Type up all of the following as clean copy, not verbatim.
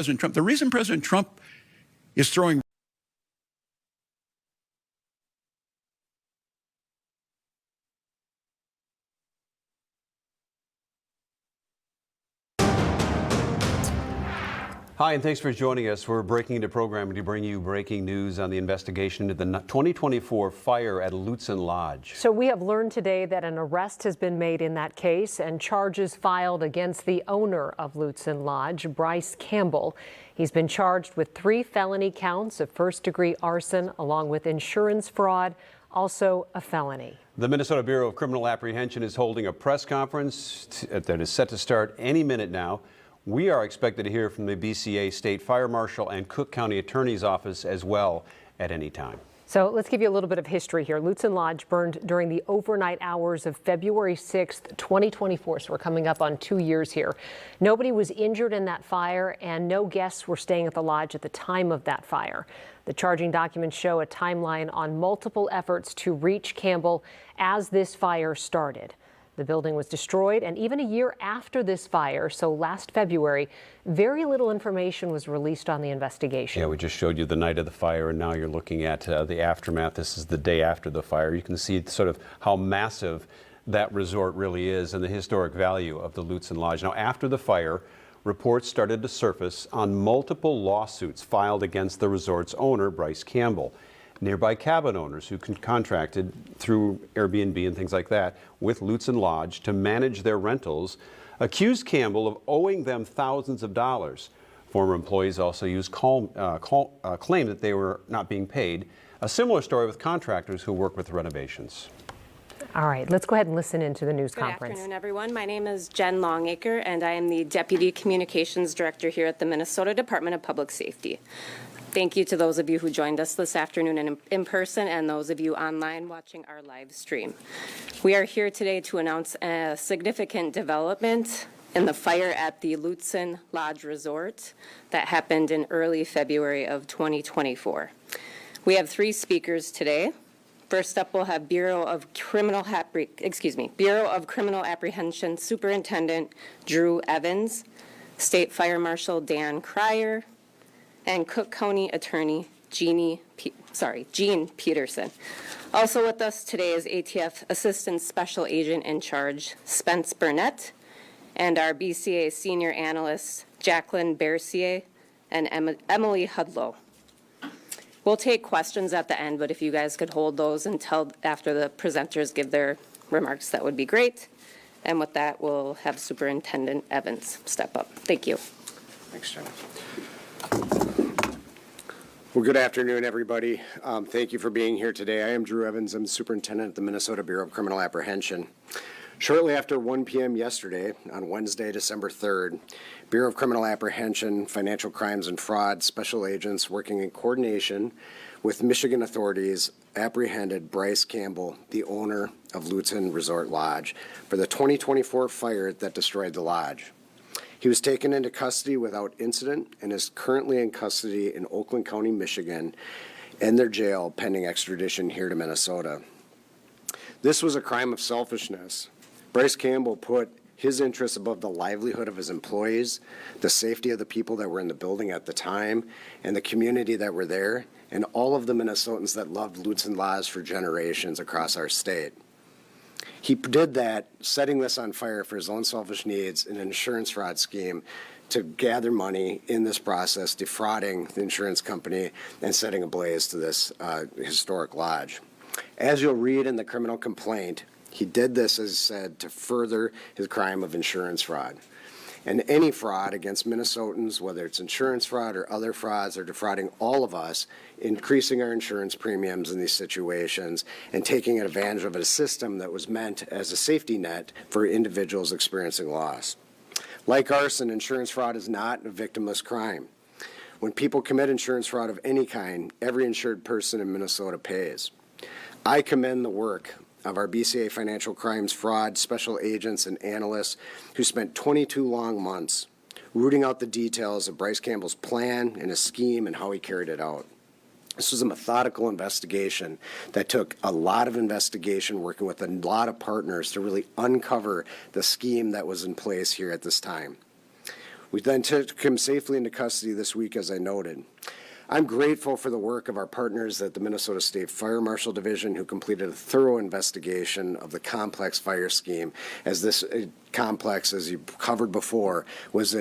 President Trump. The reason President Trump is throwing Hi, and thanks for joining us. We're breaking into programming to bring you breaking news on the investigation into the 2024 fire at Lutsen Lodge. So we have learned today that an arrest has been made in that case and charges filed against the owner of Lutsen Lodge, Bryce Campbell. He's been charged with 3 felony counts of first-degree arson, along with insurance fraud, also a felony. The Minnesota Bureau of Criminal Apprehension is holding a press conference that is set to start any minute now. We are expected to hear from the BCA State Fire Marshal and Cook County Attorney's Office as well at any time. So let's give you a little bit of history here. Lutsen Lodge burned during the overnight hours of February 6th, 2024. So we're coming up on 2 years here. Nobody was injured in that fire, and no guests were staying at the lodge at the time of that fire. The charging documents show a timeline on multiple efforts to reach Campbell as this fire started. The building was destroyed, and even a year after this fire, so last February, very little information was released on the investigation. Yeah, we just showed you the night of the fire, and now you're looking at the aftermath. This is the day after the fire. You can see sort of how massive that resort really is and the historic value of the Lutsen Lodge. Now, after the fire, reports started to surface on multiple lawsuits filed against the resort's owner, Bryce Campbell. Nearby cabin owners who contracted through Airbnb and things like that with Lutsen Lodge to manage their rentals accused Campbell of owing them thousands of dollars. Former employees also used claim that they were not being paid. A similar story with contractors who work with renovations. All right, let's go ahead and listen into the news conference. Good afternoon, everyone. My name is Jen Longacre, and I am the Deputy Communications Director here at the Minnesota Department of Public Safety. Thank you to those of you who joined us this afternoon in person and those of you online watching our live stream. We are here today to announce a significant development in the fire at the Lutsen Lodge Resort that happened in early February of 2024. We have 3 speakers today. First up, we'll have Bureau of Criminal Apprehension Superintendent Drew Evans, State Fire Marshal Dan Cryer, and Cook County Attorney Gene Peterson. Also with us today is ATF Assistant Special Agent in Charge Spence Burnett, and our BCA Senior Analyst Jacqueline Bercier and Emily Hudlow. We'll take questions at the end, but if you guys could hold those until after the presenters give their remarks, that would be great. And with that, we'll have Superintendent Evans step up. Thank you. Thanks, Jen. Well, good afternoon, everybody. Thank you for being here today. I am Drew Evans. I'm the superintendent at the Minnesota Bureau of Criminal Apprehension. Shortly after 1 p.m. yesterday, on Wednesday, December 3rd, Bureau of Criminal Apprehension, Financial Crimes and Fraud special agents working in coordination with Michigan authorities apprehended Bryce Campbell, the owner of Lutsen Resort Lodge, for the 2024 fire that destroyed the lodge. He was taken into custody without incident and is currently in custody in Oakland County, Michigan, in their jail pending extradition here to Minnesota. This was a crime of selfishness. Bryce Campbell put his interests above the livelihood of his employees, the safety of the people that were in the building at the time, and the community that were there, and all of the Minnesotans that loved Lutsen Lodge for generations across our state. He did that, setting this on fire for his own selfish needs in an insurance fraud scheme to gather money in this process, defrauding the insurance company and setting ablaze to this historic lodge. As you'll read in the criminal complaint, he did this, as said, to further his crime of insurance fraud. And any fraud against Minnesotans, whether it's insurance fraud or other frauds, are defrauding all of us, increasing our insurance premiums in these situations, and taking advantage of a system that was meant as a safety net for individuals experiencing loss. Like arson, insurance fraud is not a victimless crime. When people commit insurance fraud of any kind, every insured person in Minnesota pays. I commend the work of our BCA Financial Crimes Fraud special agents and analysts who spent 22 long months rooting out the details of Bryce Campbell's plan and his scheme and how he carried it out. This was a methodical investigation that took a lot of investigation, working with a lot of partners to really uncover the scheme that was in place here at this time. We then took him safely into custody this week, as I noted. I'm grateful for the work of our partners at the Minnesota State Fire Marshal Division, who completed a thorough investigation of the complex fire scheme, as this complex, as you covered before, was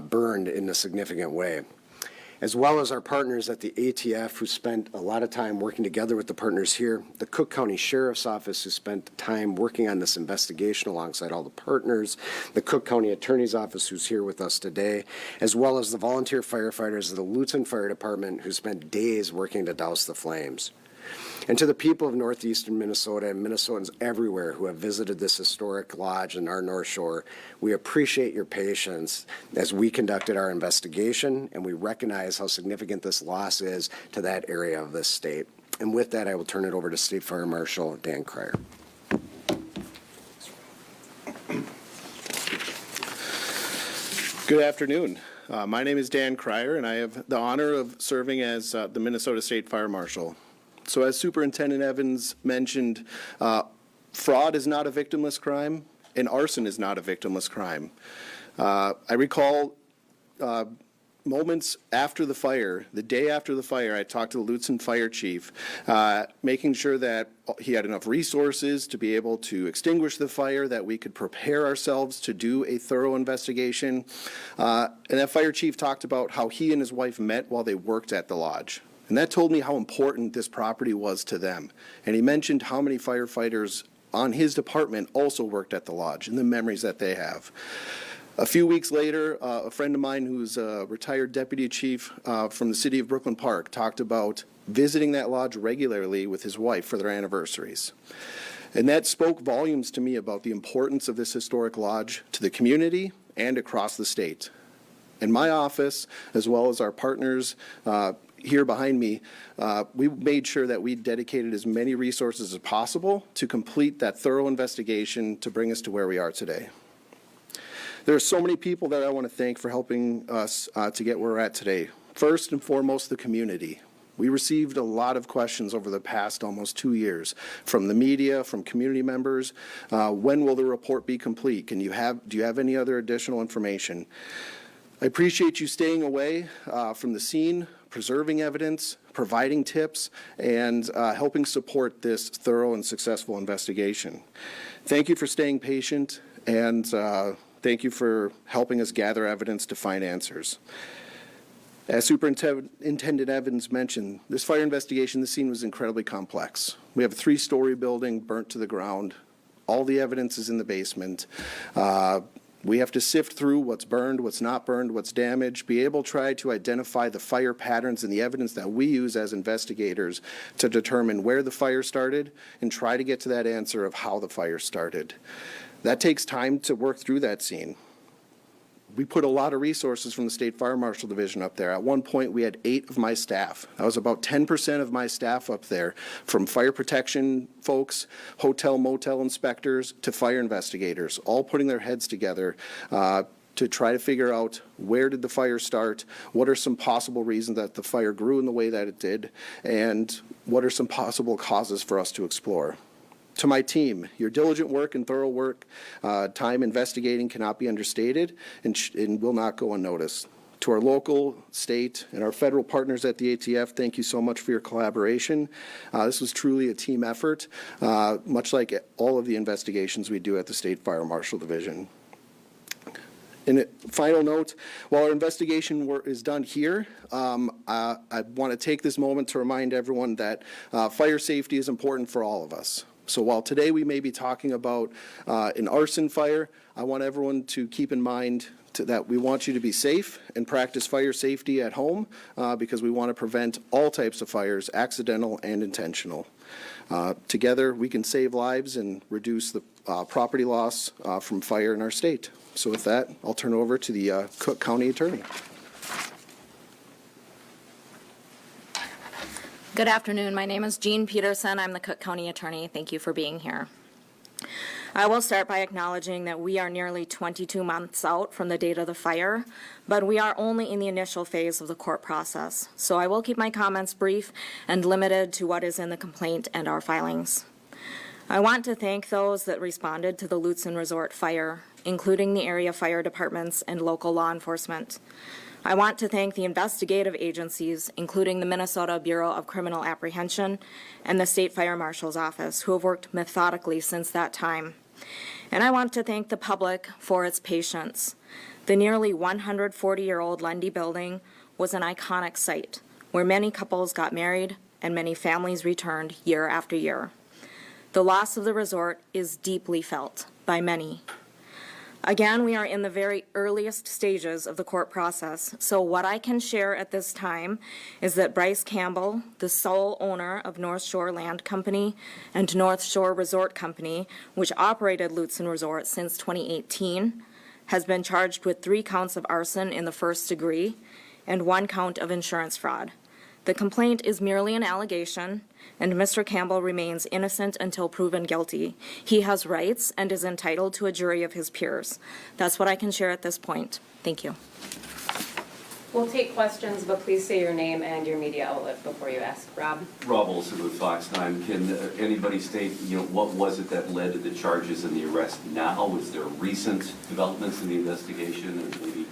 burned in a significant way, as well as our partners at the ATF, who spent a lot of time working together with the partners here, the Cook County Sheriff's Office, who spent time working on this investigation alongside all the partners, the Cook County Attorney's Office, who's here with us today, as well as the volunteer firefighters of the Lutsen Fire Department, who spent days working to douse the flames. And to the people of northeastern Minnesota and Minnesotans everywhere who have visited this historic lodge in our North Shore, we appreciate your patience as we conducted our investigation, and we recognize how significant this loss is to that area of this state. And with that, I will turn it over to State Fire Marshal Dan Cryer. Good afternoon. My name is Dan Cryer, and I have the honor of serving as the Minnesota State Fire Marshal. So as Superintendent Evans mentioned, fraud is not a victimless crime, and arson is not a victimless crime. I recall moments after the fire, the day after the fire, I talked to the Lutsen Fire Chief, making sure that he had enough resources to be able to extinguish the fire, that we could prepare ourselves to do a thorough investigation. And that fire chief talked about how he and his wife met while they worked at the lodge. And that told me how important this property was to them. And he mentioned how many firefighters on his department also worked at the lodge and the memories that they have. A few weeks later, a friend of mine who's a retired deputy chief from the city of Brooklyn Park talked about visiting that lodge regularly with his wife for their anniversaries. And that spoke volumes to me about the importance of this historic lodge to the community and across the state. In my office, as well as our partners here behind me, we made sure that we dedicated as many resources as possible to complete that thorough investigation to bring us to where we are today. There are so many people that I want to thank for helping us to get where we're at today. First and foremost, the community. We received a lot of questions over the past almost 2 years from the media, from community members. When will the report be complete? Do you have any other additional information? I appreciate you staying away from the scene, preserving evidence, providing tips, and helping support this thorough and successful investigation. Thank you for staying patient, and thank you for helping us gather evidence to find answers. As Superintendent Evans mentioned, this fire investigation, the scene was incredibly complex. We have a 3-story building burnt to the ground. All the evidence is in the basement. We have to sift through what's burned, what's not burned, what's damaged, be able to try to identify the fire patterns and the evidence that we use as investigators to determine where the fire started and try to get to that answer of how the fire started. That takes time to work through that scene. We put a lot of resources from the State Fire Marshal Division up there. At one point, we had 8 of my staff. That was about 10% of my staff up there, from fire protection folks, hotel, motel inspectors, to fire investigators, all putting their heads together to try to figure out where did the fire start, what are some possible reasons that the fire grew in the way that it did, and what are some possible causes for us to explore. To my team, your diligent work and thorough work, time investigating cannot be understated and will not go unnoticed. To our local, state, and our federal partners at the ATF, thank you so much for your collaboration. This was truly a team effort, much like all of the investigations we do at the State Fire Marshal Division. In a final note, while our investigation work is done here, I want to take this moment to remind everyone that fire safety is important for all of us. So while today we may be talking about an arson fire, I want everyone to keep in mind that we want you to be safe and practice fire safety at home because we want to prevent all types of fires, accidental and intentional. Together, we can save lives and reduce the property loss from fire in our state. So with that, I'll turn it over to the Cook County Attorney. Good afternoon. My name is Jean Peterson. I'm the Cook County Attorney. Thank you for being here. I will start by acknowledging that we are nearly 22 months out from the date of the fire, but we are only in the initial phase of the court process. So I will keep my comments brief and limited to what is in the complaint and our filings. I want to thank those that responded to the Lutsen Resort fire including the area fire departments and local law enforcement. I want to thank the investigative agencies, including the Minnesota Bureau of Criminal Apprehension and the State Fire Marshal's office, who have worked methodically since that time. And I want to thank the public for its patience. The nearly 140-year-old Lundy building was an iconic site where many couples got married and many families returned year after year. The loss of the resort is deeply felt by many. Again, we are in the very earliest stages of the court process, so what I can share at this time is that Bryce Campbell, the sole owner of North Shore Land Company and North Shore Resort Company, which operated Lutsen Resort since 2018, has been charged with 3 counts of arson in the first degree and 1 count of insurance fraud. The complaint is merely an allegation, and Mr. Campbell remains innocent until proven guilty. He has rights and is entitled to a jury of his peers. That's what I can share at this point. Thank you. We'll take questions, but please say your name and your media outlet before you ask. Rob? Rob Olson with Fox 9. Can anybody state, what was it that led to the charges and the arrest now? Was there recent developments in the investigation, and maybe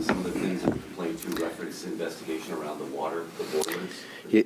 some of the things in the complaint to reference investigation around the water, the boilers?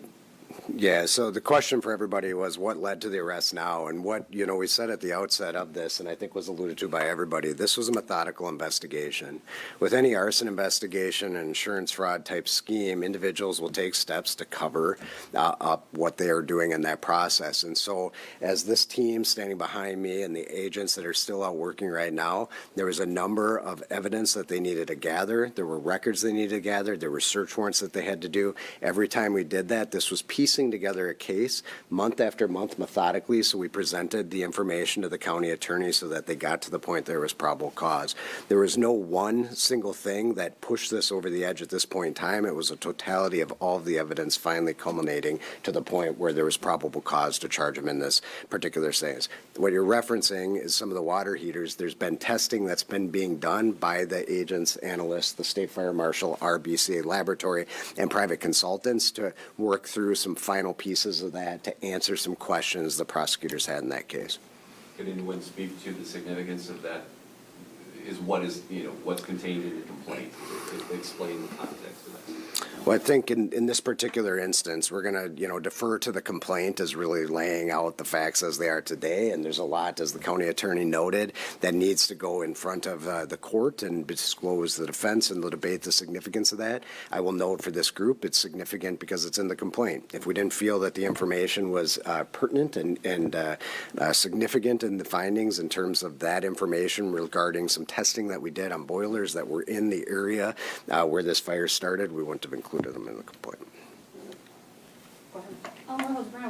Yeah, so the question for everybody was what led to the arrest now, and what, we said at the outset of this, and I think was alluded to by everybody, this was a methodical investigation. With any arson investigation and insurance fraud type scheme, individuals will take steps to cover up what they are doing in that process. And so as this team standing behind me and the agents that are still out working right now, there was a number of evidence that they needed to gather. There were records they needed to gather. There were search warrants that they had to do. Every time we did that, this was piecing together a case month after month methodically, so we presented the information to the county attorney so that they got to the point there was probable cause. There was no one single thing that pushed this over the edge at this point in time. It was a totality of all of the evidence finally culminating to the point where there was probable cause to charge him in this particular case. What you're referencing is some of the water heaters. There's been testing that's been being done by the agents, analysts, the State Fire Marshal, RBCA Laboratory, and private consultants to work through some final pieces of that to answer some questions the prosecutors had in that case. Can anyone speak to the significance of that? What's contained in the complaint? Explain the context of that. Well, I think in this particular instance, we're going to, defer to the complaint as really laying out the facts as they are today. And there's a lot, as the county attorney noted, that needs to go in front of the court and disclose the defense and debate the significance of that. I will note for this group, it's significant because it's in the complaint. If we didn't feel that the information was pertinent and significant in the findings in terms of that information regarding some testing that we did on boilers that were in the area where this fire started, we wouldn't have included them in the complaint.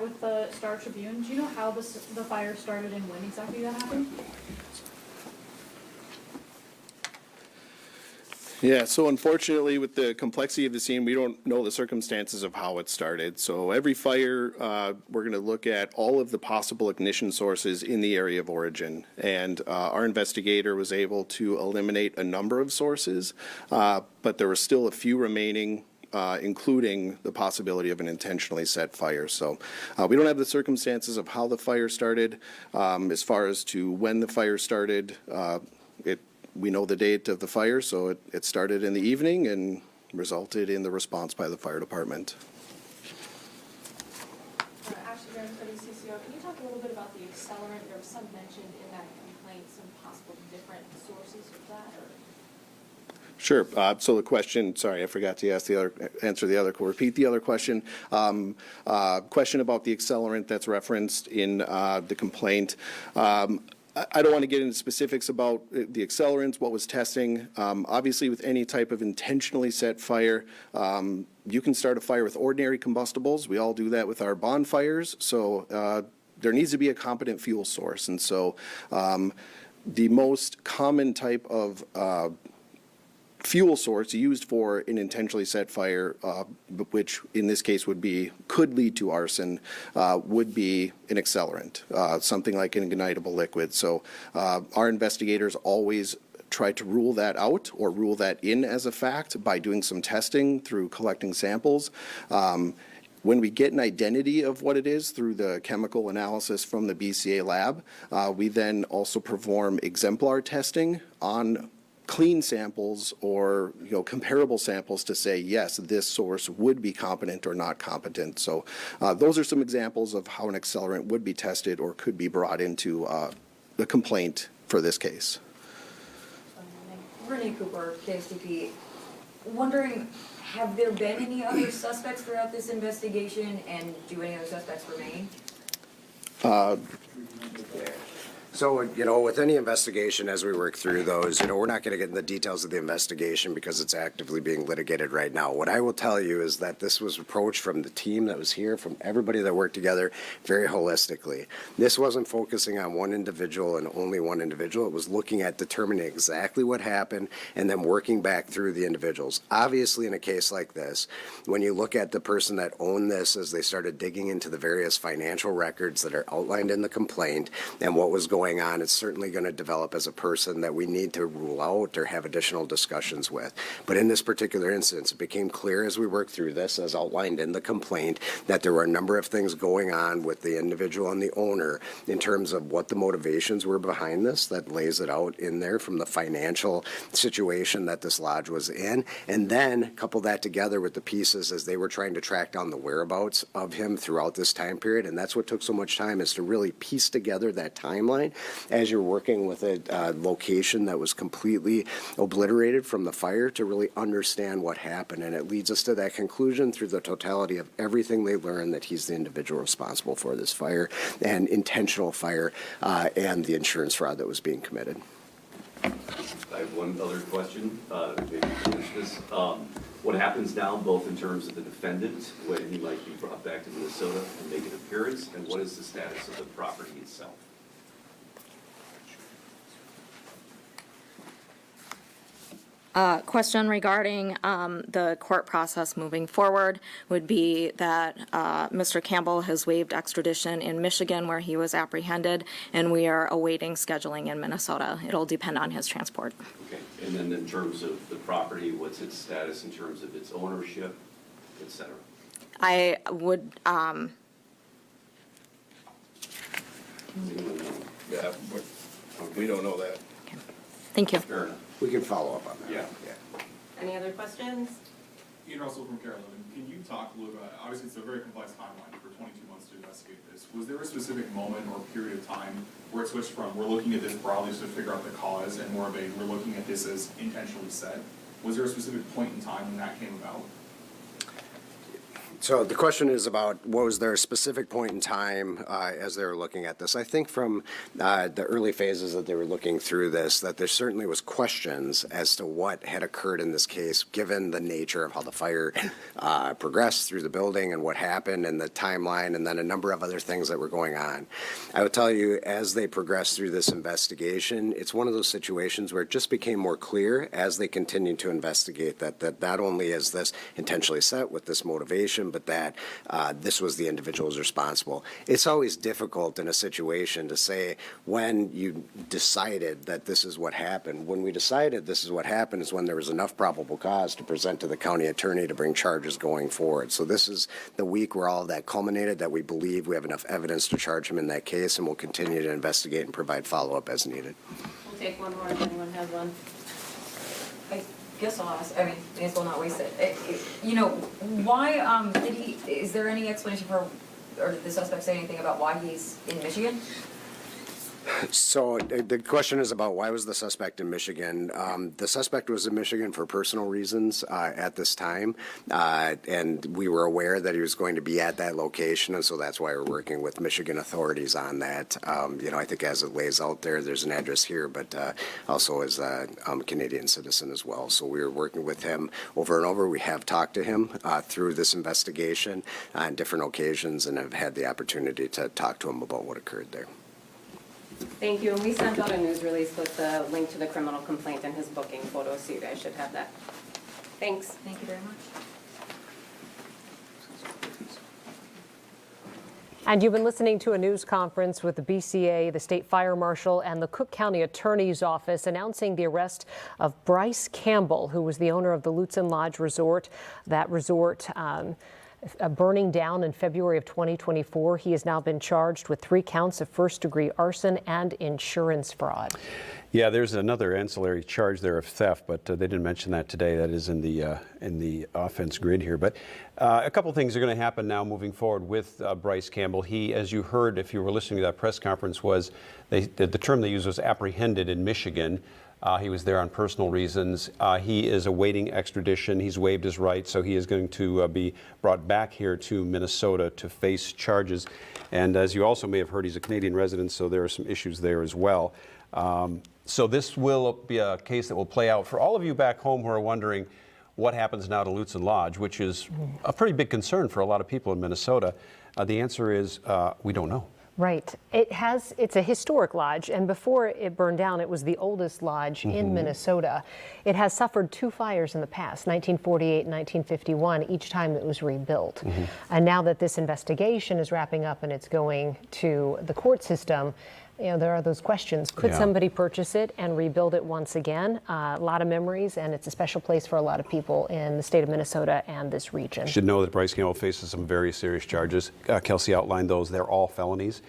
With the Star Tribune, do you know how the fire started and when exactly that happened? Yeah, so unfortunately, with the complexity of the scene, we don't know the circumstances of how it started. So every fire, we're going to look at all of the possible ignition sources in the area of origin. And our investigator was able to eliminate a number of sources, but there were still a few remaining, including the possibility of an intentionally set fire. So we don't have the circumstances of how the fire started. As far as to when the fire started, we know the date of the fire, so it started in the evening and resulted in the response by the fire department. Ashley Llorens, WCCO, can you talk a little bit about the accelerant? There was some mentioned in that complaint, some possible different sources of that? Sure. So the question, sorry, I forgot to repeat the other question. Question about the accelerant that's referenced in the complaint. I don't want to get into specifics about the accelerants, what was testing. Obviously, with any type of intentionally set fire, you can start a fire with ordinary combustibles. We all do that with our bonfires. So there needs to be a competent fuel source. And so the most common type of fuel source used for an intentionally set fire, which in this case could lead to arson, would be an accelerant, something like an ignitable liquid. So our investigators always try to rule that out or rule that in as a fact by doing some testing through collecting samples. When we get an identity of what it is through the chemical analysis from the BCA lab, we then also perform exemplar testing on clean samples or comparable samples to say, yes, this source would be competent or not competent. So those are some examples of how an accelerant would be tested or could be brought into the complaint for this case. Renee Cooper, KSTP. Wondering, have there been any other suspects throughout this investigation, and do any other suspects remain? So, with any investigation, as we work through those, we're not going to get into the details of the investigation because it's actively being litigated right now. What I will tell you is that this was approached from the team that was here, from everybody that worked together, very holistically. This wasn't focusing on one individual and only one individual. It was looking at determining exactly what happened and then working back through the individuals. Obviously, in a case like this, when you look at the person that owned this as they started digging into the various financial records that are outlined in the complaint and what was going on, it's certainly going to develop as a person that we need to rule out or have additional discussions with. But in this particular instance, it became clear as we worked through this, as outlined in the complaint, that there were a number of things going on with the individual and the owner in terms of what the motivations were behind this. That lays it out in there from the financial situation that this lodge was in. And then couple that together with the pieces as they were trying to track down the whereabouts of him throughout this time period. And that's what took so much time, is to really piece together that timeline as you're working with a location that was completely obliterated from the fire to really understand what happened. And it leads us to that conclusion through the totality of everything they learned, that he's the individual responsible for this fire and intentional fire and the insurance fraud that was being committed. I have one other question, maybe finish this. What happens now, both in terms of the defendant, when he might be brought back to Minnesota and make an appearance, and what is the status of the property itself? Question regarding the court process moving forward would be that Mr. Campbell has waived extradition in Michigan, where he was apprehended, and we are awaiting scheduling in Minnesota. It'll depend on his transport. Okay, and then in terms of the property, what's its status in terms of its ownership, et cetera? I would, Yeah, we don't know that. thank you. Fair enough. We can follow up on that. Yeah. Any other questions? Ian Russell from Carolyn. Can you talk a little about, obviously it's a very complex timeline for 22 months to investigate this. Was there a specific moment or period of time where it switched from we're looking at this broadly to figure out the cause and more of a we're looking at this as intentionally set? Was there a specific point in time when that came about? So the question is about, was there a specific point in time as they were looking at this? I think from the early phases that they were looking through this, that there certainly was questions as to what had occurred in this case, given the nature of how the fire progressed through the building and what happened and the timeline, and then a number of other things that were going on. I would tell you, as they progressed through this investigation, it's one of those situations where it just became more clear as they continued to investigate that not only is this intentionally set with this motivation, but that this was the individual who's responsible. It's always difficult in a situation to say when you decided that this is what happened. When we decided this is what happened is when there was enough probable cause to present to the county attorney to bring charges going forward. So this is the week where all of that culminated, that we believe we have enough evidence to charge him in that case, and we'll continue to investigate and provide follow-up as needed. We'll take one more if anyone has one. I guess I'll ask, I mean, may as well not waste it. Why, is there any explanation for, or did the suspect say anything about why he's in Michigan? So the question is about why was the suspect in Michigan? The suspect was in Michigan for personal reasons at this time, and we were aware that he was going to be at that location, and so that's why we're working with Michigan authorities on that. I think as it lays out there, there's an address here, but also as a Canadian citizen as well. So we were working with him over and over. We have talked to him through this investigation on different occasions and have had the opportunity to talk to him about what occurred there. Thank you, and we sent out a news release with the link to the criminal complaint and his booking photos, so you guys should have that. Thanks. Thank you very much. And you've been listening to a news conference with the BCA, the State Fire Marshal, and the Cook County Attorney's Office announcing the arrest of Bryce Campbell, who was the owner of the Lutsen Lodge Resort. That resort burning down in February of 2024. He has now been charged with 3 counts of first-degree arson and insurance fraud. Yeah, there's another ancillary charge there of theft, but they didn't mention that today. That is in the offense grid here. But a couple things are going to happen now moving forward with Bryce Campbell. He, as you heard, if you were listening to that press conference, was the term they used was apprehended in Michigan. He was there on personal reasons. He is awaiting extradition. He's waived his rights, so he is going to be brought back here to Minnesota to face charges. And as you also may have heard, he's a Canadian resident, so there are some issues there as well. So this will be a case that will play out for all of you back home who are wondering what happens now to Lutsen Lodge, which is a pretty big concern for a lot of people in Minnesota. The answer is we don't know. Right. It's a historic lodge, and before it burned down, it was the oldest lodge in Minnesota. It has suffered 2 fires in the past, 1948 and 1951, each time it was rebuilt. And now that this investigation is wrapping up and it's going to the court system, you know, there are those questions. Could somebody purchase it and rebuild it once again? A lot of memories, and it's a special place for a lot of people in the state of Minnesota and this region. You should know that Bryce Campbell faces some very serious charges. Kelsey outlined those. They're all felonies.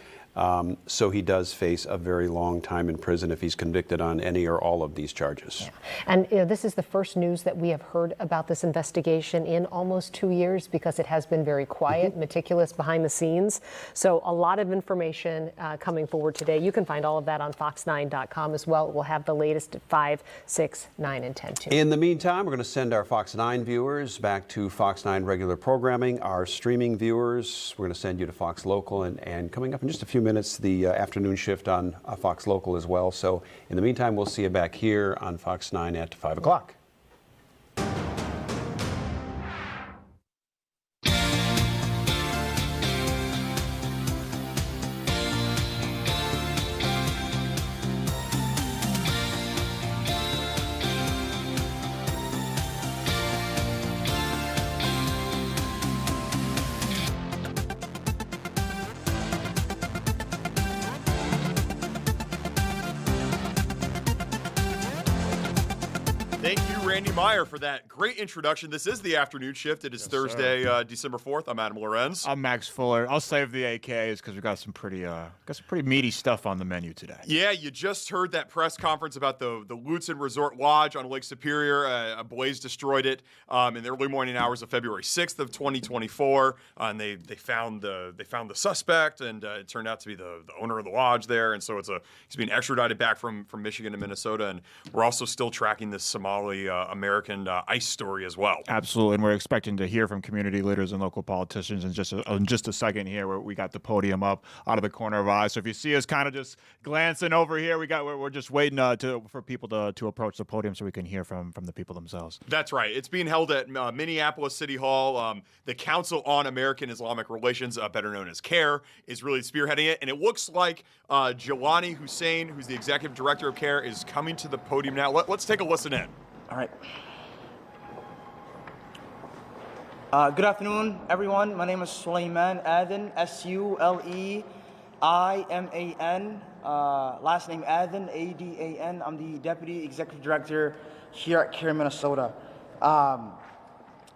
So he does face a very long time in prison if he's convicted on any or all of these charges. Yeah. And you know, this is the first news that we have heard about this investigation in almost 2 years, because it has been very quiet, meticulous behind the scenes. So a lot of information coming forward today. You can find all of that on fox9.com as well. We'll have the latest at 5, 6, 9, and 10 too. In the meantime, we're going to send our Fox 9 viewers back to Fox 9 regular programming. Our streaming viewers, we're going to send you to Fox Local, and coming up in just a few minutes, the afternoon shift on Fox Local as well. So in the meantime, we'll see you back here on Fox 9 at 5 o'clock. Thank you, Randy Meyer, for that great introduction. This is the afternoon shift. It is Thursday, December 4th. I'm Adam Llorens. I'm Max Fuller. I'll save the AKs because we got some pretty meaty stuff on the menu today. Yeah, you just heard that press conference about the Lutsen Resort Lodge on Lake Superior. A blaze destroyed it in the early morning hours of February 6th of 2024, and they found the suspect, and it turned out to be the owner of the lodge there, and so he's being extradited back from Michigan to Minnesota, and we're also still tracking this Somali American ICE story as well. Absolutely, and we're expecting to hear from community leaders and local politicians in just a second here, where we got the podium up out of the corner of our eye. So if you see us kind of just glancing over here, we're just waiting for people to approach the podium so we can hear from the people themselves. That's right. It's being held at Minneapolis City Hall. The Council on American Islamic Relations, better known as CARE, is really spearheading it, and it looks like Jaylani Hussein, who's the Executive Director of CARE, is coming to the podium now. Let's take a listen in. All right. Good afternoon, everyone. My name is Suleiman Adhan, Suleiman. Last name Adhan, Adan. I'm the Deputy Executive Director here at CARE Minnesota.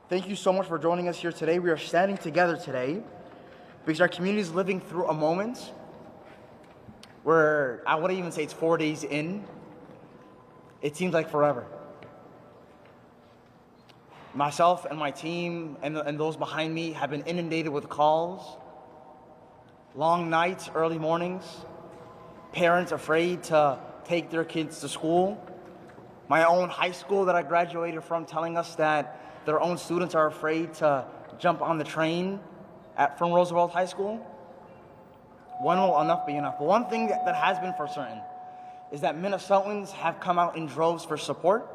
Thank you so much for joining us here today. We are standing together today because our community is living through a moment where I wouldn't even say it's 4 days in. It seems like forever. Myself and my team and those behind me have been inundated with calls, long nights, early mornings, parents afraid to take their kids to school, my own high school that I graduated from telling us that their own students are afraid to jump on the train from Roosevelt High School. When will enough be enough? But one thing that has been for certain is that Minnesotans have come out in droves for support.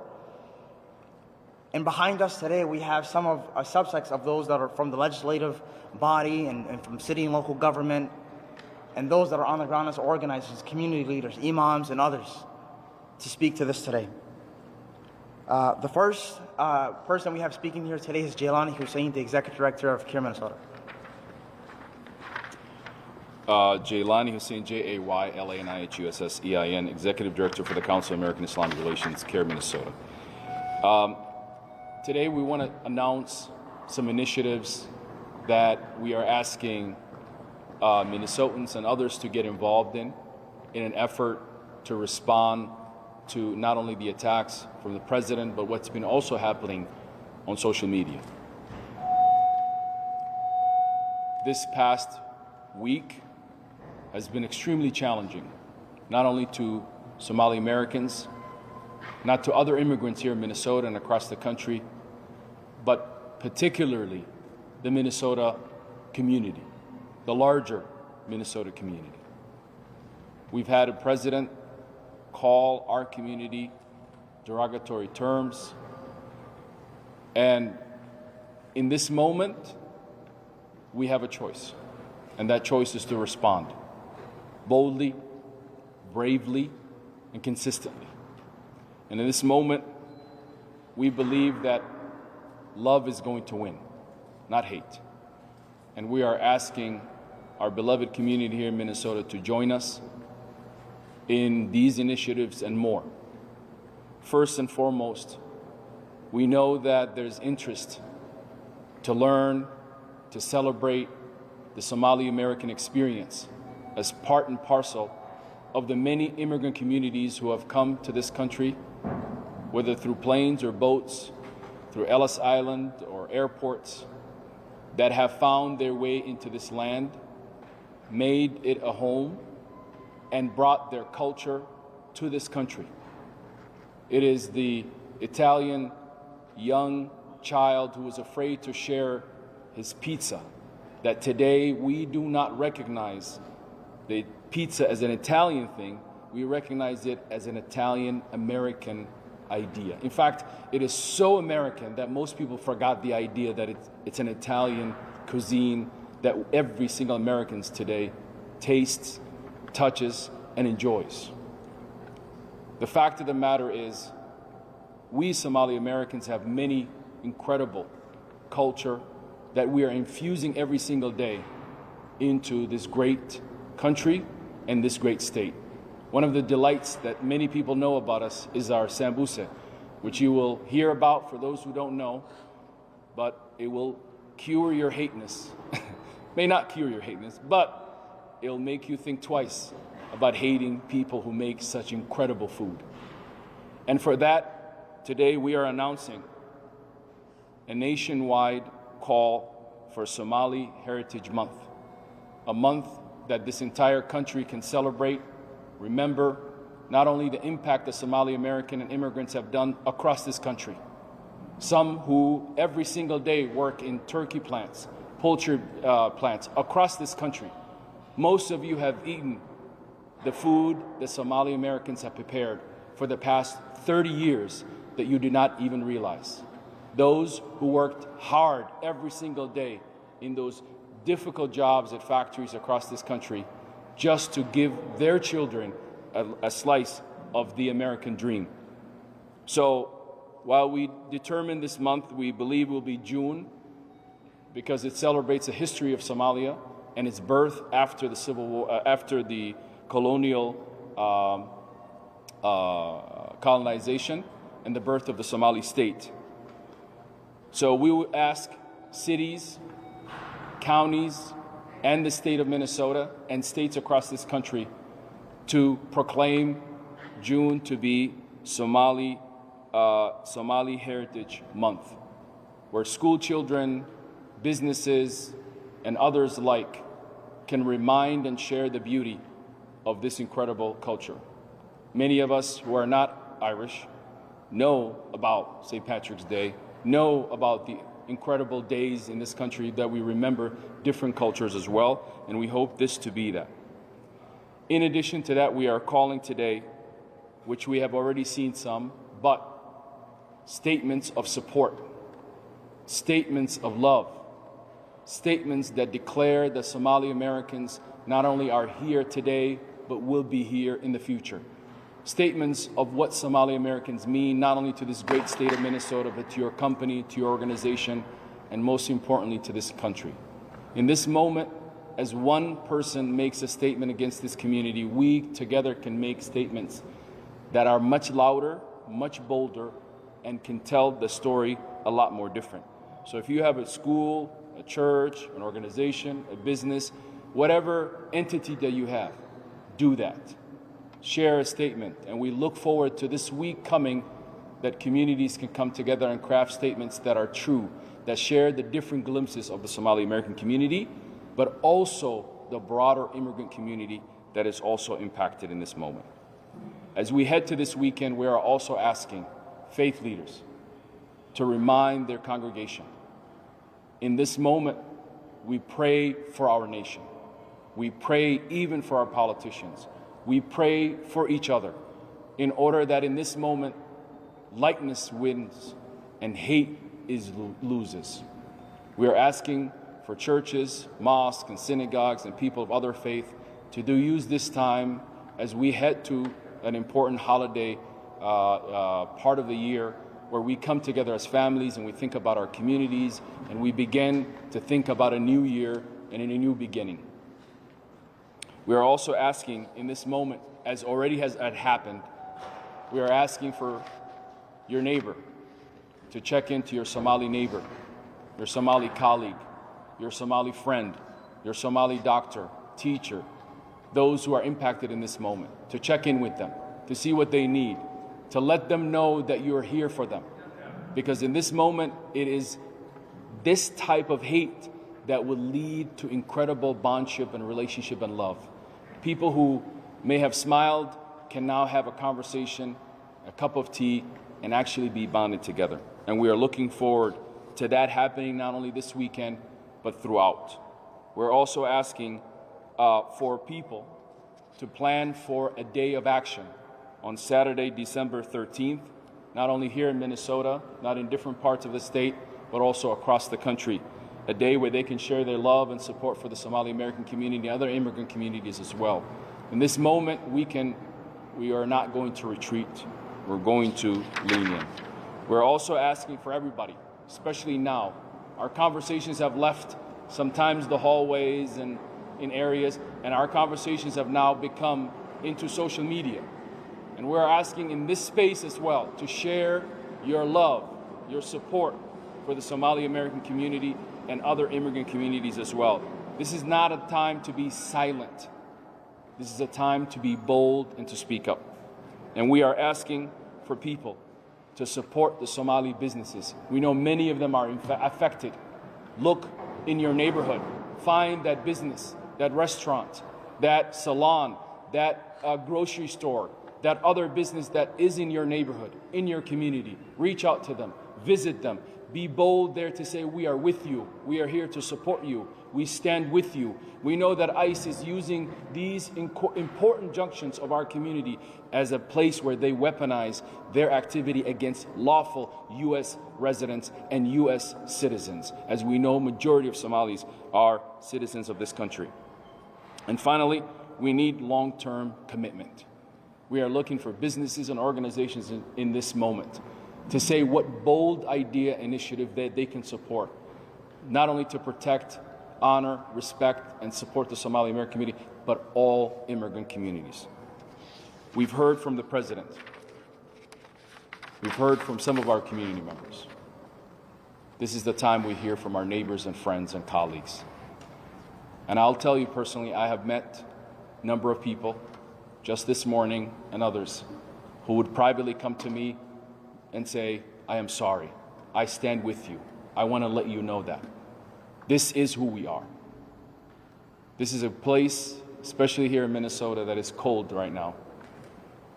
And behind us today, we have some of a subsets of those that are from the legislative body and from city and local government, and those that are on the ground as organizers, community leaders, imams, and others to speak to this today. The first person we have speaking here today is Jaylani Hussein, the Executive Director of CARE Minnesota. Jaylani Hussein, Jaylani Executive Director for the Council of American Islamic Relations, CARE Minnesota. Today we want to announce some initiatives that we are asking Minnesotans and others to get involved in an effort to respond to not only the attacks from the president, but what's been also happening on social media. This past week has been extremely challenging, not only to Somali Americans, not to other immigrants here in Minnesota and across the country, but particularly the Minnesota community, the larger Minnesota community. We've had a president call our community derogatory terms, and in this moment, we have a choice, and that choice is to respond boldly, bravely, and consistently. And in this moment, we believe that love is going to win, not hate. And we are asking our beloved community here in Minnesota to join us in these initiatives and more. First and foremost, we know that there's interest to learn, to celebrate the Somali American experience as part and parcel of the many immigrant communities who have come to this country, whether through planes or boats, through Ellis Island or airports, that have found their way into this land, made it a home, and brought their culture to this country. It is the Italian young child who was afraid to share his pizza that today we do not recognize the pizza as an Italian thing, we recognize it as an Italian-American idea. In fact, it is so American that most people forgot the idea that it's an Italian cuisine that every single American today tastes, touches, and enjoys. The fact of the matter is, we Somali Americans have many incredible culture that we are infusing every single day into this great country and this great state. One of the delights that many people know about us is our sambuse, which you will hear about for those who don't know, but it will cure your hateness. May not cure your hateness, but it'll make you think twice about hating people who make such incredible food. And for that, today we are announcing a nationwide call for Somali Heritage Month, a month that this entire country can celebrate, remember not only the impact that Somali American and immigrants have done across this country, some who every single day work in turkey plants, poultry plants across this country. Most of you have eaten the food that Somali Americans have prepared for the past 30 years that you do not even realize. Those who worked hard every single day in those difficult jobs at factories across this country just to give their children a slice of the American dream. So while we determine this month, we believe will be June because it celebrates the history of Somalia and its birth after the Civil War, after the colonial colonization and the birth of the Somali state. So we will ask cities, counties, and the state of Minnesota and states across this country to proclaim June to be Somali Heritage Month, where school children, businesses, and others alike can remind and share the beauty of this incredible culture. Many of us who are not Irish know about St. Patrick's Day, know about the incredible days in this country that we remember different cultures as well, and we hope this to be that. In addition to that, we are calling today, which we have already seen some, but statements of support, statements of love, statements that declare that Somali Americans not only are here today, but will be here in the future. Statements of what Somali Americans mean, not only to this great state of Minnesota, but to your company, to your organization, and most importantly, to this country. In this moment, as one person makes a statement against this community, we together can make statements that are much louder, much bolder, and can tell the story a lot more different. So if you have a school, a church, an organization, a business, whatever entity that you have, do that. Share a statement. And we look forward to this week coming that communities can come together and craft statements that are true, that share the different glimpses of the Somali American community, but also the broader immigrant community that is also impacted in this moment. As we head to this weekend, we are also asking faith leaders to remind their congregation. In this moment, we pray for our nation. We pray even for our politicians. We pray for each other in order that in this moment, likeness wins and hate loses. We are asking for churches, mosques, and synagogues and people of other faith to use this time as we head to an important holiday part of the year where we come together as families and we think about our communities and we begin to think about a new year and a new beginning. We are also asking in this moment, as already has happened, we are asking for your neighbor to check into your Somali neighbor, your Somali colleague, your Somali friend, your Somali doctor, teacher, those who are impacted in this moment, to check in with them, to see what they need, to let them know that you are here for them. Because in this moment, it is this type of hate that will lead to incredible bondship and relationship and love. People who may have smiled can now have a conversation, a cup of tea, and actually be bonded together. And we are looking forward to that happening not only this weekend, but throughout. We're also asking for people to plan for a day of action on Saturday, December 13th, not only here in Minnesota, not in different parts of the state, but also across the country. A day where they can share their love and support for the Somali American community and other immigrant communities as well. In this moment, we are not going to retreat. We're going to lean in. We're also asking for everybody, especially now. Our conversations have left sometimes the hallways and in areas, and our conversations have now become into social media. And we're asking in this space as well to share your love, your support for the Somali American community and other immigrant communities as well. This is not a time to be silent. This is a time to be bold and to speak up. And we are asking for people to support the Somali businesses. We know many of them are affected. Look in your neighborhood. Find that business, that restaurant, that salon, that grocery store, that other business that is in your neighborhood, in your community. Reach out to them, visit them. Be bold there to say, we are with you. We are here to support you. We stand with you. We know that ICE is using these important junctions of our community as a place where they weaponize their activity against lawful U.S. residents and U.S. citizens. As we know, majority of Somalis are citizens of this country. And finally, we need long-term commitment. We are looking for businesses and organizations in this moment to say what bold idea initiative that they can support, not only to protect, honor, respect, and support the Somali American community, but all immigrant communities. We've heard from the President. We've heard from some of our community members. This is the time we hear from our neighbors and friends and colleagues. And I'll tell you personally, I have met a number of people just this morning and others who would privately come to me and say, I am sorry. I stand with you. I want to let you know that. This is who we are. This is a place, especially here in Minnesota, that is cold right now.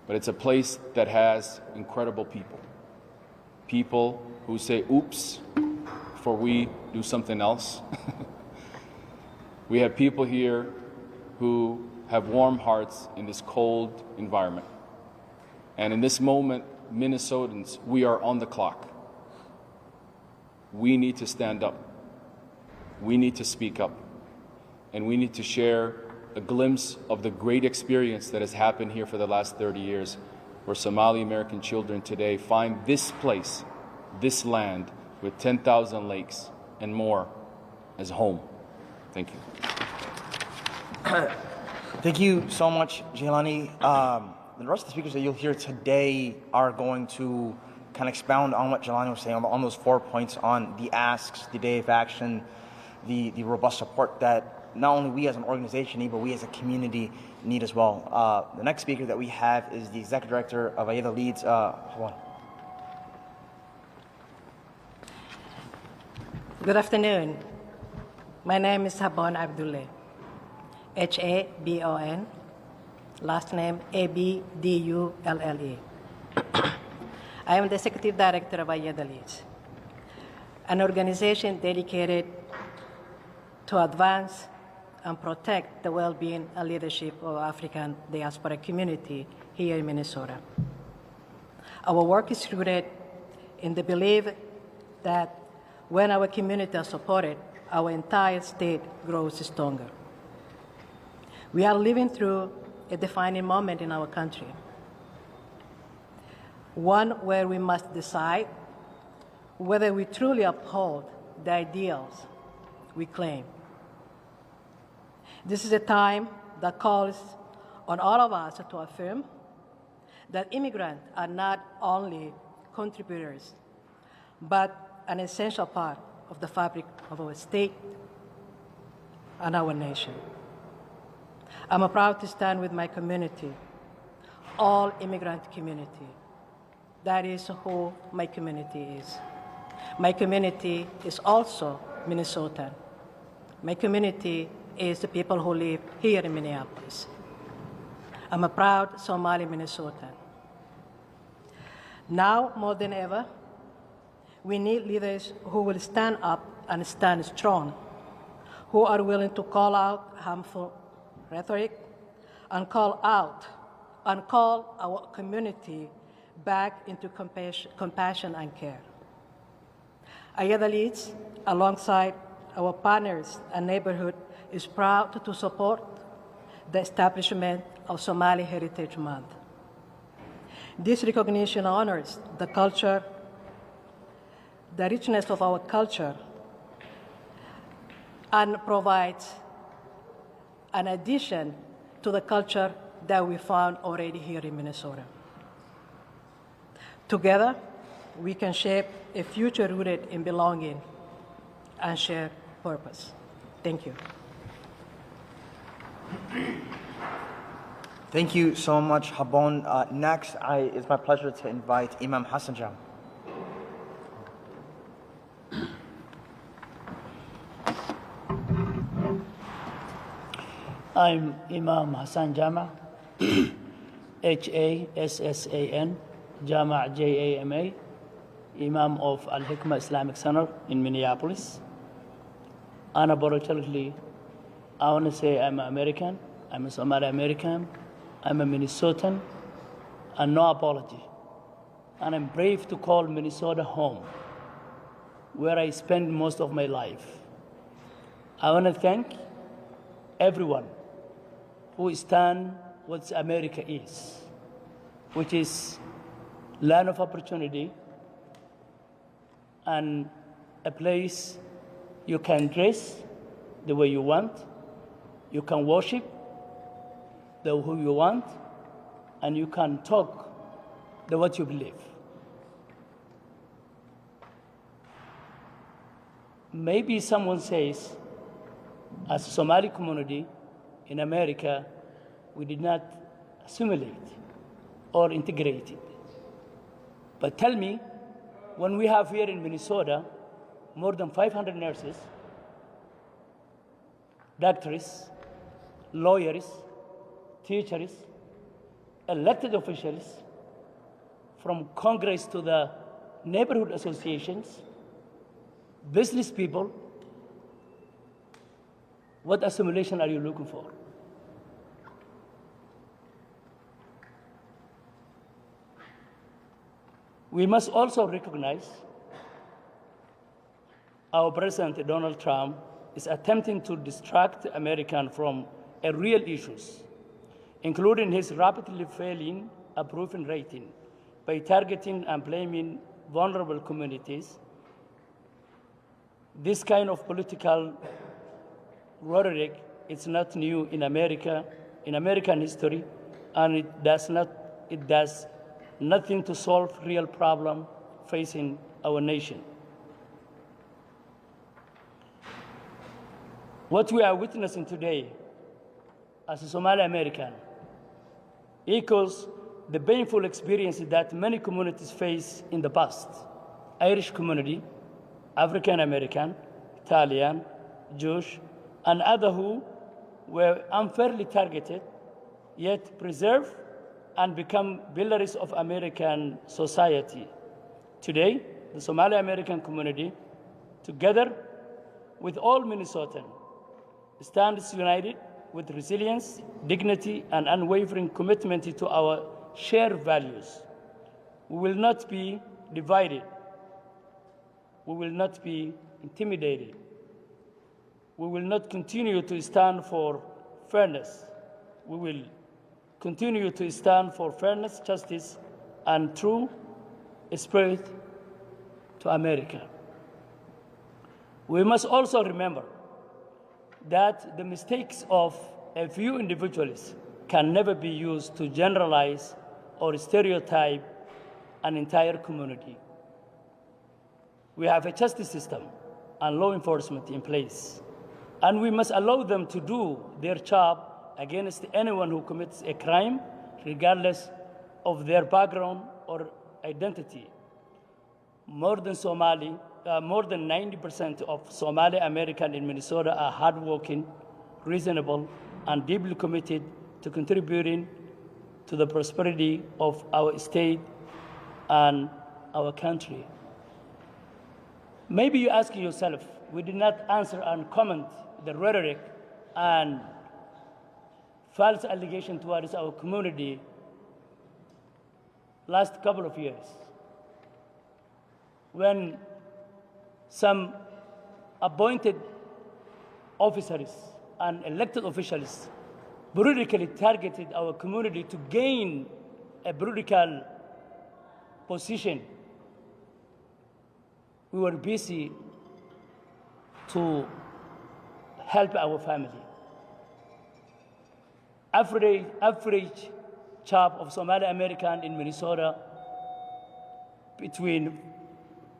But it's a place that has incredible people. People who say, oops, before we do something else. We have people here who have warm hearts in this cold environment. And in this moment, Minnesotans, we are on the clock. We need to stand up. We need to speak up. And we need to share a glimpse of the great experience that has happened here for the last 30 years, where Somali American children today find this place, this land, with 10,000 lakes and more as home. Thank you. Thank you so much, Jaylani. The rest of the speakers that you'll hear today are going to kind of expound on what Jaylani was saying on those 4 points on the asks, the day of action, the robust support that not only we as an organization need, but we as a community need as well. The next speaker that we have is the Executive Director of Ayeda Leads. Hold on. Good afternoon. My name is Habon Abdulle, Habon, last name Abdulle. I am the Executive Director of Ayeda Leads, an organization dedicated to advance and protect the well-being and leadership of African diaspora community here in Minnesota. Our work is rooted in the belief that when our community is supported, our entire state grows stronger. We are living through a defining moment in our country, one where we must decide whether we truly uphold the ideals we claim. This is a time that calls on all of us to affirm that immigrants are not only contributors, but an essential part of the fabric of our state and our nation. I'm proud to stand with my community, all immigrant community. That is who my community is. My community is also Minnesotan. My community is the people who live here in Minneapolis. I'm a proud Somali Minnesotan. Now more than ever, we need leaders who will stand up and stand strong, who are willing to call out harmful rhetoric and call our community back into compassion and care. Ayeda Leads, alongside our partners and neighborhood, is proud to support the establishment of Somali Heritage Month. This recognition honors the culture, the richness of our culture, and provides an addition to the culture that we found already here in Minnesota. Together, we can shape a future rooted in belonging and shared purpose. Thank you. Thank you so much, Habon. Next, it's my pleasure to invite Imam Hassan Jam. I'm Imam Hassan Jama, Hassan, Jama Jama, Imam of Al-Hikmah Islamic Center in Minneapolis. Unapologetically, I want to say I'm American, I'm a Somali American, I'm a Minnesotan, and no apology. And I'm brave to call Minnesota home, where I spend most of my life. I want to thank everyone who stand what America is, which is land of opportunity and a place you can dress the way you want, you can worship who you want, and you can talk what you believe. Maybe someone says, as a Somali community in America, we did not assimilate or integrate it. But tell me, when we have here in Minnesota more than 500 nurses, doctors, lawyers, teachers, elected officials, from Congress to the neighborhood associations, business people, what assimilation are you looking for? We must also recognize our President Donald Trump is attempting to distract Americans from real issues, including his rapidly failing approval rating by targeting and blaming vulnerable communities. This kind of political rhetoric is not new in America, in American history, and it does nothing to solve real problem facing our nation. What we are witnessing today as a Somali American echoes the painful experiences that many communities face in the past. Irish community, African American, Italian, Jewish, and others who were unfairly targeted, yet preserved and become pillars of American society. Today, the Somali American community, together with all Minnesotans, stands united with resilience, dignity, and unwavering commitment to our shared values. We will not be divided. We will not be intimidated. We will not continue to stand for fairness. We will continue to stand for fairness, justice, and true spirit to America. We must also remember that the mistakes of a few individuals can never be used to generalize or stereotype an entire community. We have a justice system and law enforcement in place, and we must allow them to do their job against anyone who commits a crime, regardless of their background or identity. More than 90% of Somali Americans in Minnesota are hardworking, reasonable, and deeply committed to contributing to the prosperity of our state and our country. Maybe you ask yourself, we did not answer and comment the rhetoric and false allegation towards our community last couple of years, when some appointed officers and elected officials brutally targeted our community to gain a political position. We were busy to help our family. Average job of Somali American in Minnesota between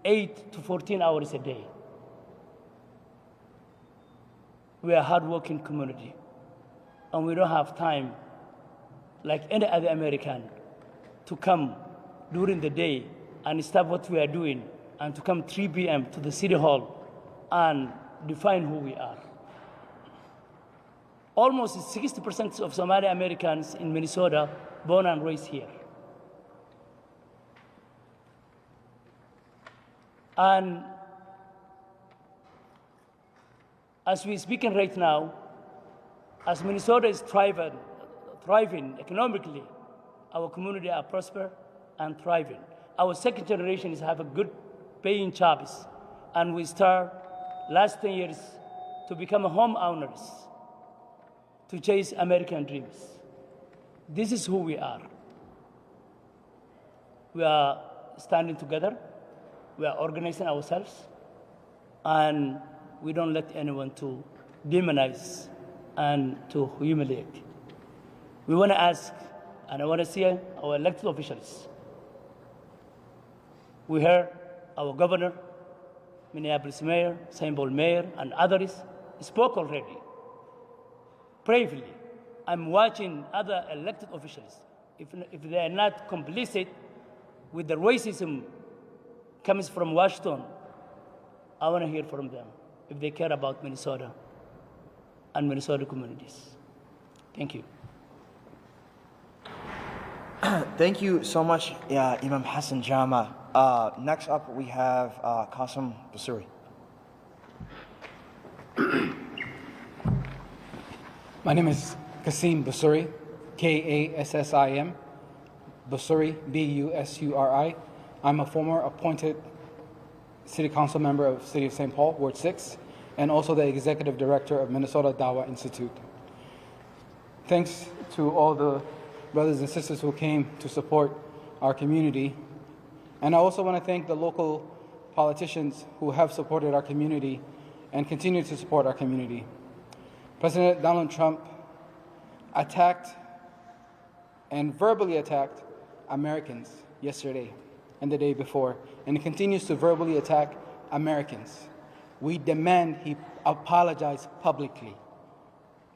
8 to 14 hours a day. We are a hardworking community, and we don't have time, like any other American, to come during the day and stop what we are doing and to come 3 p.m. to the city hall and define who we are. Almost 60% of Somali Americans in Minnesota born and raised here. And as we're speaking right now, as Minnesota is thriving economically, our community are prosper and thriving. Our second generation is have a good paying jobs, and we start last 10 years to become homeowners, to chase American dreams. This is who we are. We are standing together. We are organizing ourselves, and we don't let anyone to demonize and to humiliate. We want to ask, and I want to see our elected officials. We heard our governor, Minneapolis Mayor, St. Paul Mayor, and others spoke already. Bravely, I'm watching other elected officials. If they are not complicit with the racism comes from Washington, I want to hear from them if they care about Minnesota and Minnesota communities. Thank you. Thank you so much, Imam Hassan Jama. Next up, we have Qasim Basuri. My name is Qasim Basuri, Kassim, Basuri, Busuri. I'm a former appointed City Council member of the City of St. Paul, Ward 6, and also the Executive Director of Minnesota Dawah Institute. Thanks to all the brothers and sisters who came to support our community. And I also want to thank the local politicians who have supported our community and continue to support our community. President Donald Trump attacked and verbally attacked Americans yesterday. and the day before, and he continues to verbally attack Americans. We demand he apologize publicly.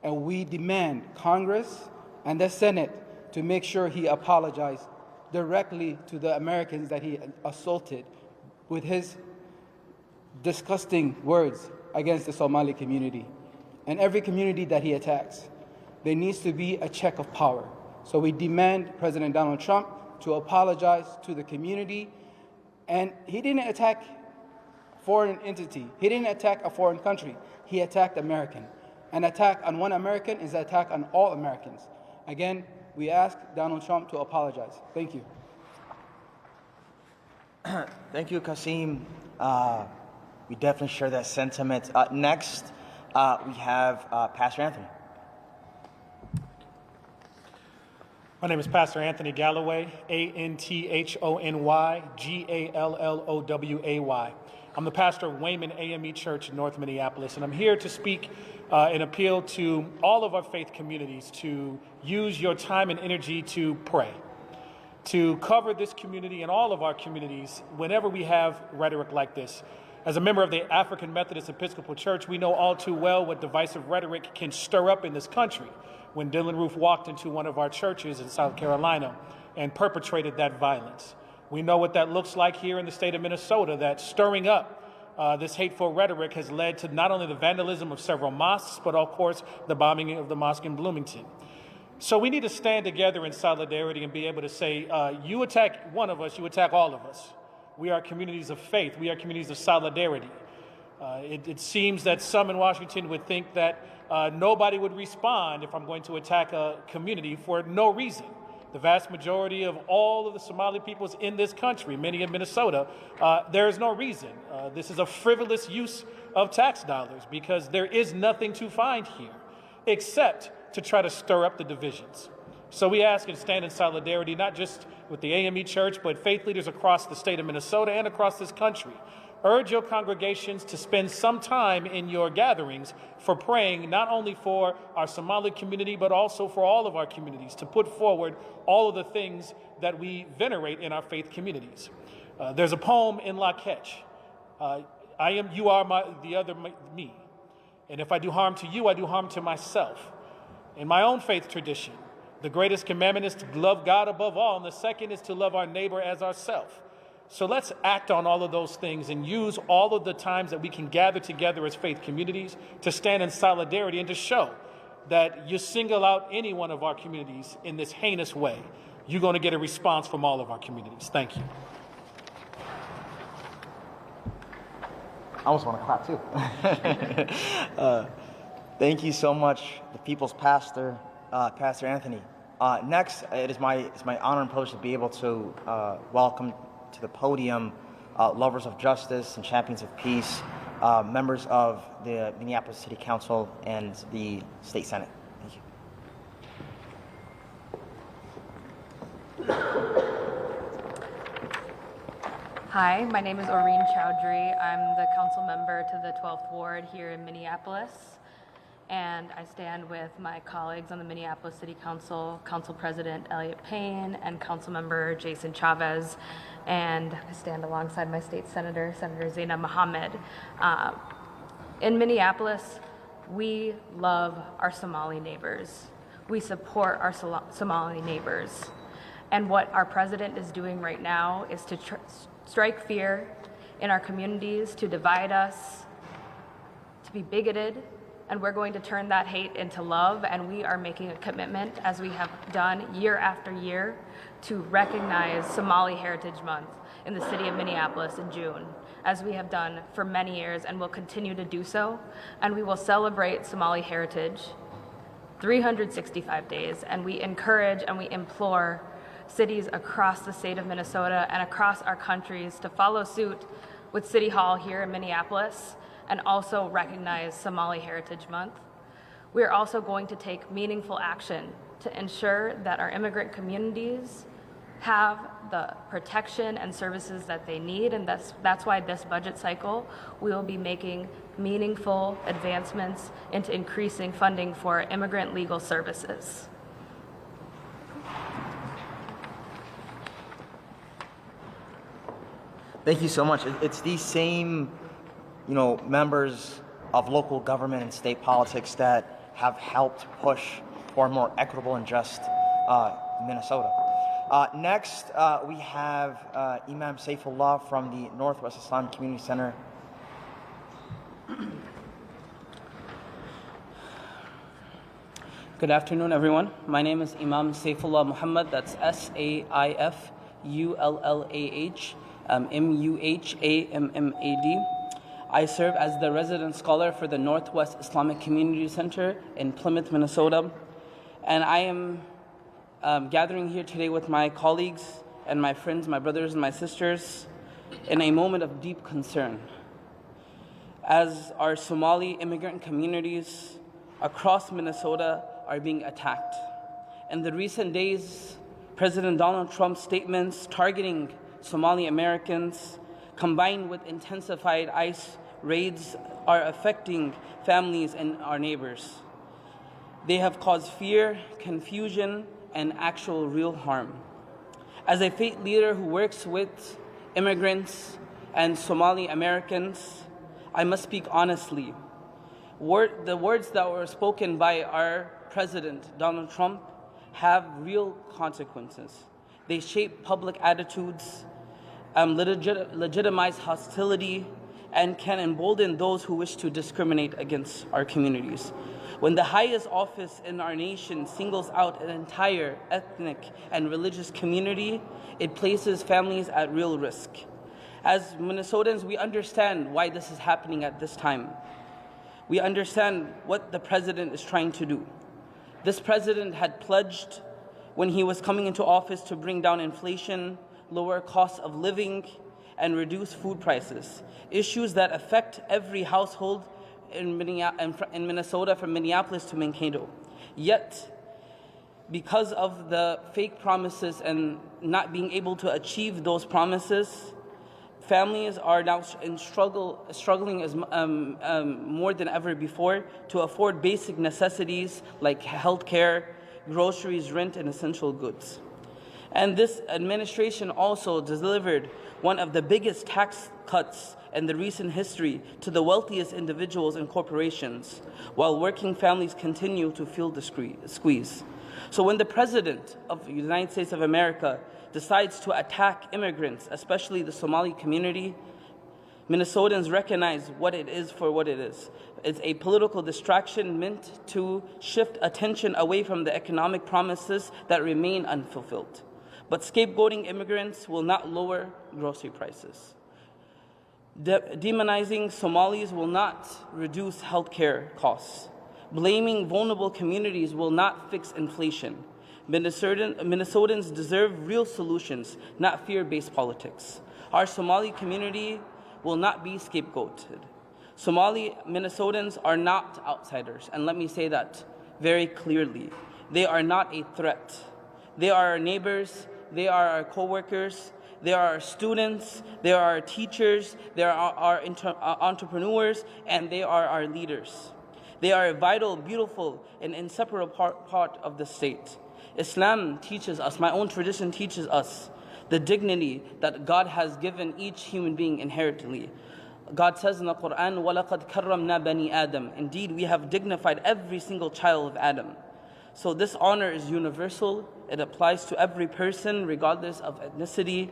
And we demand Congress and the Senate to make sure he apologizes directly to the Americans that he assaulted with his disgusting words against the Somali community. And every community that he attacks, there needs to be a check of power. So we demand President Donald Trump to apologize to the community. And he didn't attack foreign entity. He didn't attack a foreign country. He attacked American. An attack on one American is an attack on all Americans. Again, we ask Donald Trump to apologize. Thank you. Thank you, Kasim. We definitely share that sentiment. Next, we have Pastor Anthony. My name is Pastor Anthony Galloway, Anthony Galloway. I'm the pastor of Wayman AME Church in North Minneapolis, and I'm here to speak and appeal to all of our faith communities to use your time and energy to pray, to cover this community and all of our communities whenever we have rhetoric like this. As a member of the African Methodist Episcopal Church, we know all too well what divisive rhetoric can stir up in this country. When Dylan Roof walked into one of our churches in South Carolina and perpetrated that violence. We know what that looks like here in the state of Minnesota, that stirring up this hateful rhetoric has led to not only the vandalism of several mosques, but of course the bombing of the mosque in Bloomington. So we need to stand together in solidarity and be able to say, you attack one of us, you attack all of us. We are communities of faith. We are communities of solidarity. It seems that some in Washington would think that nobody would respond if I'm going to attack a community for no reason. The vast majority of all of the Somali peoples in this country, many in Minnesota, there is no reason. This is a frivolous use of tax dollars because there is nothing to find here except to try to stir up the divisions. So we ask and stand in solidarity, not just with the AME Church, but faith leaders across the state of Minnesota and across this country. Urge your congregations to spend some time in your gatherings for praying not only for our Somali community, but also for all of our communities, to put forward all of the things that we venerate in our faith communities. There's a poem in La Ketch, I am, you are the other me. And if I do harm to you, I do harm to myself. In my own faith tradition, the greatest commandment is to love God above all, and the second is to love our neighbor as ourselves. So let's act on all of those things and use all of the times that we can gather together as faith communities to stand in solidarity and to show that you single out any one of our communities in this heinous way, you're going to get a response from all of our communities. Thank you. I almost want to clap too. Thank you so much, the people's pastor, Pastor Anthony. Next, it's my honor and privilege to be able to welcome to the podium lovers of justice and champions of peace, members of the Minneapolis City Council and the State Senate. Thank you. Hi, my name is Oreen Chowdhury. I'm the council member to the 12th Ward here in Minneapolis. And I stand with my colleagues on the Minneapolis City Council, Council President Elliot Payne and Council Member Jason Chavez. And I stand alongside my state senator, Senator Zaina Mohammed. In Minneapolis, we love our Somali neighbors. We support our Somali neighbors. And what our president is doing right now is to strike fear in our communities, to divide us, to be bigoted. And we're going to turn that hate into love, and we are making a commitment, as we have done year after year, to recognize Somali Heritage Month in the city of Minneapolis in June, as we have done for many years and will continue to do so. And we will celebrate Somali heritage 365 days, and we encourage and we implore cities across the state of Minnesota and across our countries to follow suit with City Hall here in Minneapolis and also recognize Somali Heritage Month. We're also going to take meaningful action to ensure that our immigrant communities have the protection and services that they need, and that's why this budget cycle we will be making meaningful advancements into increasing funding for immigrant legal services. Thank you so much. It's these same, members of local government and state politics that have helped push for a more equitable and just Minnesota. Next, we have Imam Saifullah from the Northwest Islamic Community Center. Good afternoon, everyone. My name is Imam Saifullah Muhammad. That's Saifullah Muhammad. I serve as the resident scholar for the Northwest Islamic Community Center in Plymouth, Minnesota. And I am gathering here today with my colleagues and my friends, my brothers and my sisters, in a moment of deep concern. As our Somali immigrant communities across Minnesota are being attacked. In the recent days, President Donald Trump's statements targeting Somali Americans, combined with intensified ICE raids, are affecting families and our neighbors. They have caused fear, confusion, and actual real harm. As a faith leader who works with immigrants and Somali Americans, I must speak honestly. The words that were spoken by our President, Donald Trump, have real consequences. They shape public attitudes, legitimize hostility, and can embolden those who wish to discriminate against our communities. When the highest office in our nation singles out an entire ethnic and religious community, it places families at real risk. As Minnesotans, we understand why this is happening at this time. We understand what the president is trying to do. This president had pledged when he was coming into office to bring down inflation, lower costs of living, and reduce food prices, issues that affect every household in Minnesota, from Minneapolis to Mankato. Yet, because of the fake promises and not being able to achieve those promises, families are now struggling as more than ever before to afford basic necessities like health care, groceries, rent, and essential goods. And this administration also delivered one of the biggest tax cuts in the recent history to the wealthiest individuals and corporations, while working families continue to feel the squeeze. So when the President of the United States of America decides to attack immigrants, especially the Somali community, Minnesotans recognize what it is for what it is. It's a political distraction meant to shift attention away from the economic promises that remain unfulfilled. But scapegoating immigrants will not lower grocery prices. Demonizing Somalis will not reduce healthcare costs. Blaming vulnerable communities will not fix inflation. Minnesotans deserve real solutions, not fear-based politics. Our Somali community will not be scapegoated. Somali Minnesotans are not outsiders, and let me say that very clearly. They are not a threat. They are our neighbors, they are our co-workers, they are our students, they are our teachers, they are our entrepreneurs, and they are our leaders. They are a vital, beautiful, and inseparable part of the state. Islam teaches us, my own tradition teaches us, the dignity that God has given each human being inherently. God says in the Quran, وَلَقَدْ كَرَّمْنَا بَنِي آدَمَ. Indeed, we have dignified every single child of Adam. So this honor is universal. It applies to every person, regardless of ethnicity,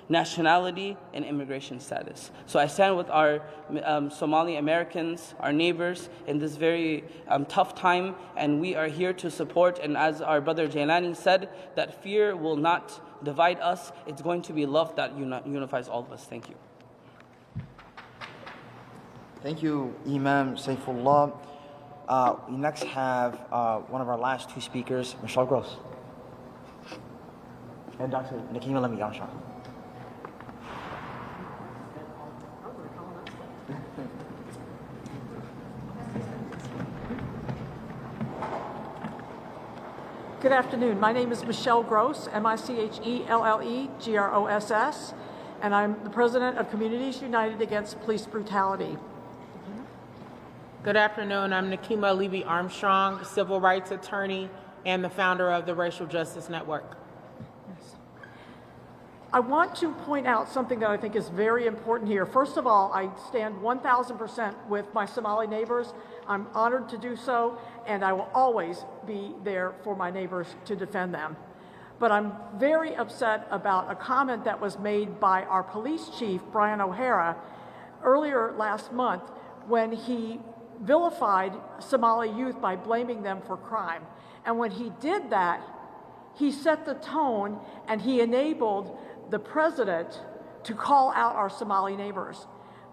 nationality, and immigration status. So I stand with our Somali Americans, our neighbors, in this very tough time, and we are here to support, and as our brother Jaylani said, that fear will not divide us. It's going to be love that unifies all of us. Thank you. Thank you, Imam Saifullah. We next have one of our last two speakers, Michelle Gross. And Dr. Nikima Lemi Arson. Good afternoon. My name is Michelle Gross, Michelle-Gross, and I'm the president of Communities United Against Police Brutality. Good afternoon. I'm Nikima Levy Armstrong, civil rights attorney and the founder of the Racial Justice Network. I want to point out something that I think is very important here. First of all, I stand 1,000% with my Somali neighbors. I'm honored to do so, and I will always be there for my neighbors to defend them. But I'm very upset about a comment that was made by our police chief, Brian O'Hara, earlier last month when he vilified Somali youth by blaming them for crime. And when he did that, he set the tone and he enabled the president to call out our Somali neighbors.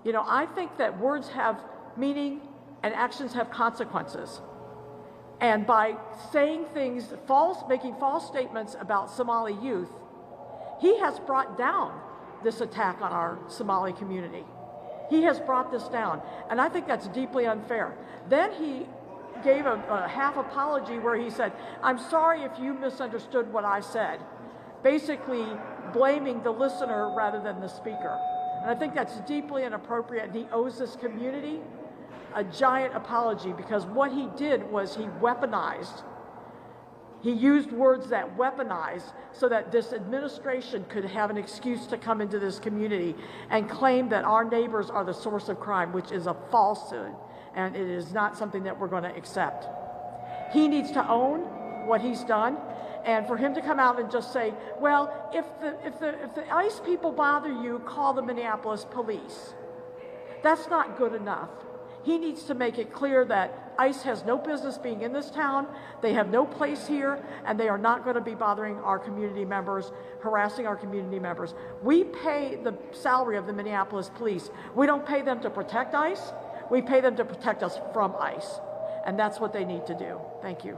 You know, I think that words have meaning and actions have consequences. And by saying things, making false statements about Somali youth, he has brought down this attack on our Somali community. He has brought this down, and I think that's deeply unfair. Then he gave a half apology where he said, "I'm sorry if you misunderstood what I said," basically blaming the listener rather than the speaker. And I think that's deeply inappropriate, and he owes this community a giant apology, because what he did was he weaponized. He used words that weaponized so that this administration could have an excuse to come into this community and claim that our neighbors are the source of crime, which is a falsehood, and it is not something that we're going to accept. He needs to own what he's done, and for him to come out and just say, well, if the ICE people bother you, call the Minneapolis police. That's not good enough. He needs to make it clear that ICE has no business being in this town, they have no place here, and they are not going to be bothering our community members, harassing our community members. We pay the salary of the Minneapolis police. We don't pay them to protect ICE, we pay them to protect us from ICE. And that's what they need to do. Thank you.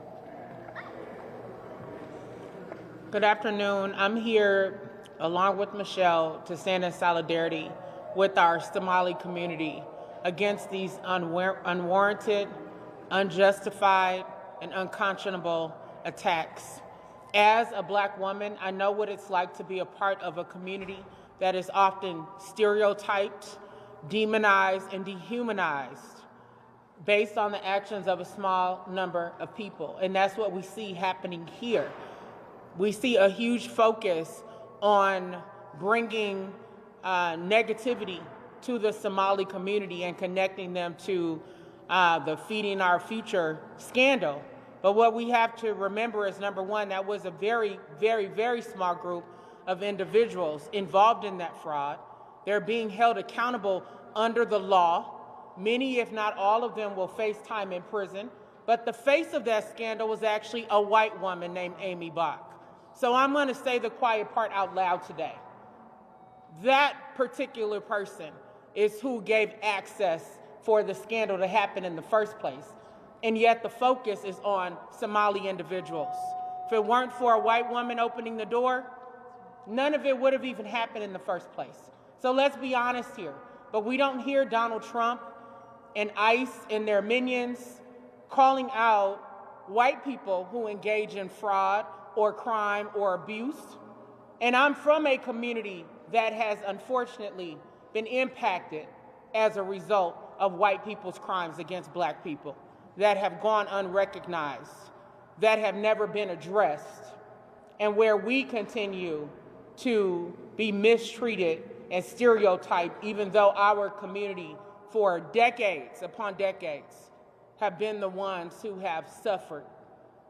Good afternoon. I'm here, along with Michelle, to stand in solidarity with our Somali community against these unwarranted, unjustified, and unconscionable attacks. As a Black woman, I know what it's like to be a part of a community that is often stereotyped, demonized, and dehumanized based on the actions of a small number of people. And that's what we see happening here. We see a huge focus on bringing negativity to the Somali community and connecting them to the Feeding Our Future scandal. But what we have to remember is, number one, that was a very, very, very small group of individuals involved in that fraud. They're being held accountable under the law. Many, if not all of them, will face time in prison. But the face of that scandal was actually a white woman named Amy Bach. So I'm going to say the quiet part out loud today. That particular person is who gave access for the scandal to happen in the first place. And yet the focus is on Somali individuals. If it weren't for a white woman opening the door, none of it would have even happened in the first place. So let's be honest here. But we don't hear Donald Trump and ICE and their minions calling out white people who engage in fraud or crime or abuse. And I'm from a community that has unfortunately been impacted as a result of white people's crimes against Black people that have gone unrecognized, that have never been addressed, and where we continue to be mistreated and stereotyped, even though our community for decades upon decades have been the ones who have suffered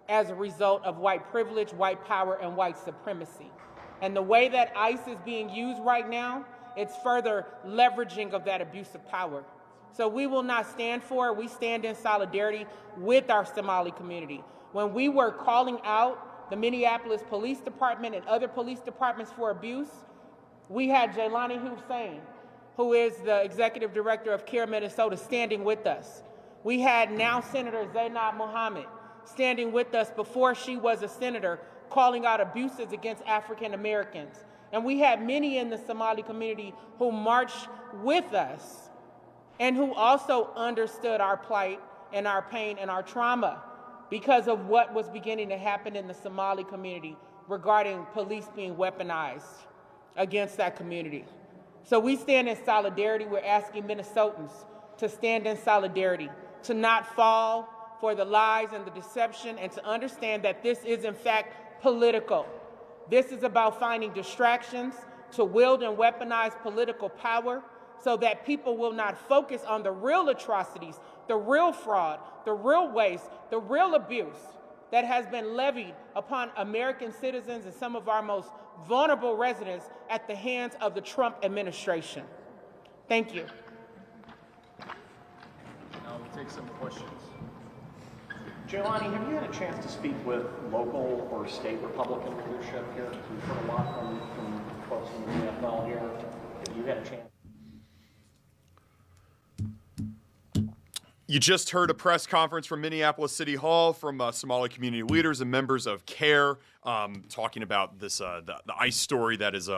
as a result of white privilege, white power, and white supremacy. And the way that ICE is being used right now, it's further leveraging of that abuse of power. So we will not stand for it. We stand in solidarity with our Somali community. When we were calling out the Minneapolis Police Department and other police departments for abuse, we had Jaylani Hussein, who is the Executive Director of CARE Minnesota, standing with us. We had now Senator Zainab Mohammed standing with us before she was a senator, calling out abuses against African Americans. And we had many in the Somali community who marched with us and who also understood our plight and our pain and our trauma because of what was beginning to happen in the Somali community regarding police being weaponized against that community. So we stand in solidarity. We're asking Minnesotans to stand in solidarity, to not fall for the lies and the deception, and to understand that this is in fact political. This is about finding distractions to wield and weaponize political power so that people will not focus on the real atrocities, the real fraud, the real waste, the real abuse that has been levied upon American citizens and some of our most vulnerable residents at the hands of the Trump administration. Thank you. Now we'll take some questions. Jaylani, have you had a chance to speak with local or state Republican leadership here? We've heard a lot from folks in the NFL here. Have you had a chance? You just heard a press conference from Minneapolis City Hall from Somali community leaders and members of CARE talking about this the ICE story that is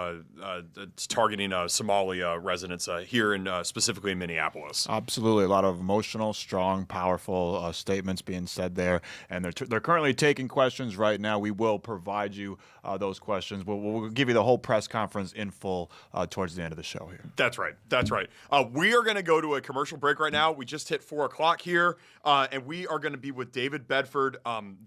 targeting Somali residents here in specifically in Minneapolis. Absolutely, a lot of emotional, strong, powerful statements being said there, and they're currently taking questions right now. We will provide you those questions. We'll give you the whole press conference in full towards the end of the show here. That's right. That's right. We are going to go to a commercial break right now. We just hit 4 o'clock here, and we are going to be with David Bedford, one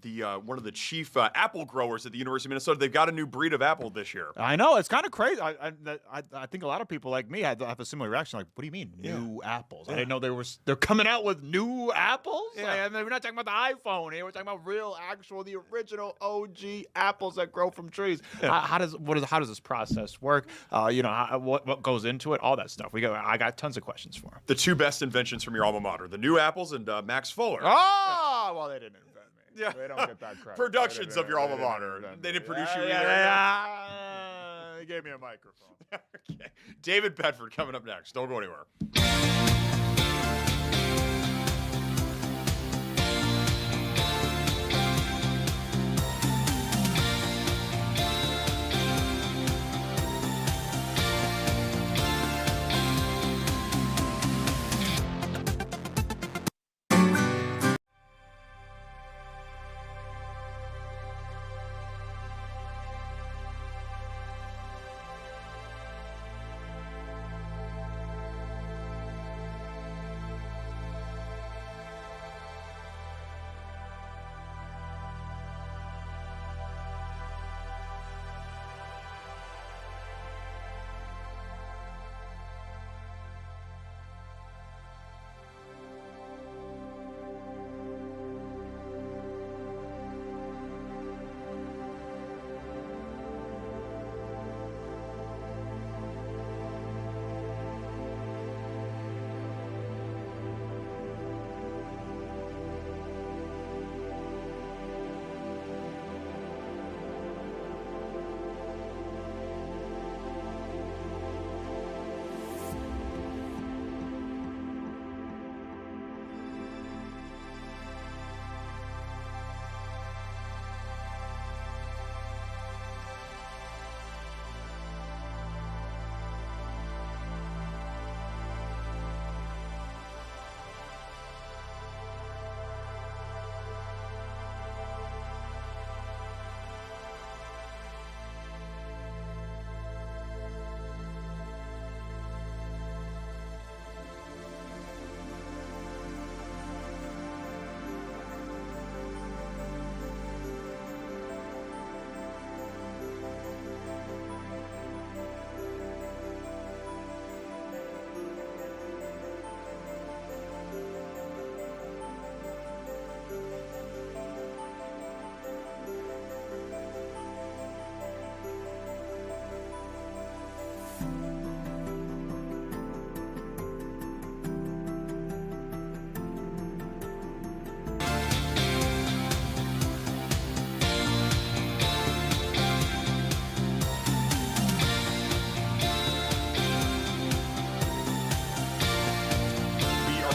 of the chief apple growers at the University of Minnesota. They've got a new breed of apple this year. I know, it's kind of crazy. I think a lot of people like me have a similar reaction. Like, what do you mean new apples? I didn't know they're coming out with new apples. Yeah. We're not talking about the iPhone here. We're talking about real, actual, the original OG apples that grow from trees. Yeah. How does this process work? What goes into it? All that stuff. I got tons of questions for him. The 2 best inventions from your alma mater: the new apples and Max Fuller. Oh, well, they didn't invent me. Yeah. They don't get that credit. Productions of your alma mater. They didn't produce you either. They gave me a microphone. Okay. David Bedford coming up next. Don't go anywhere.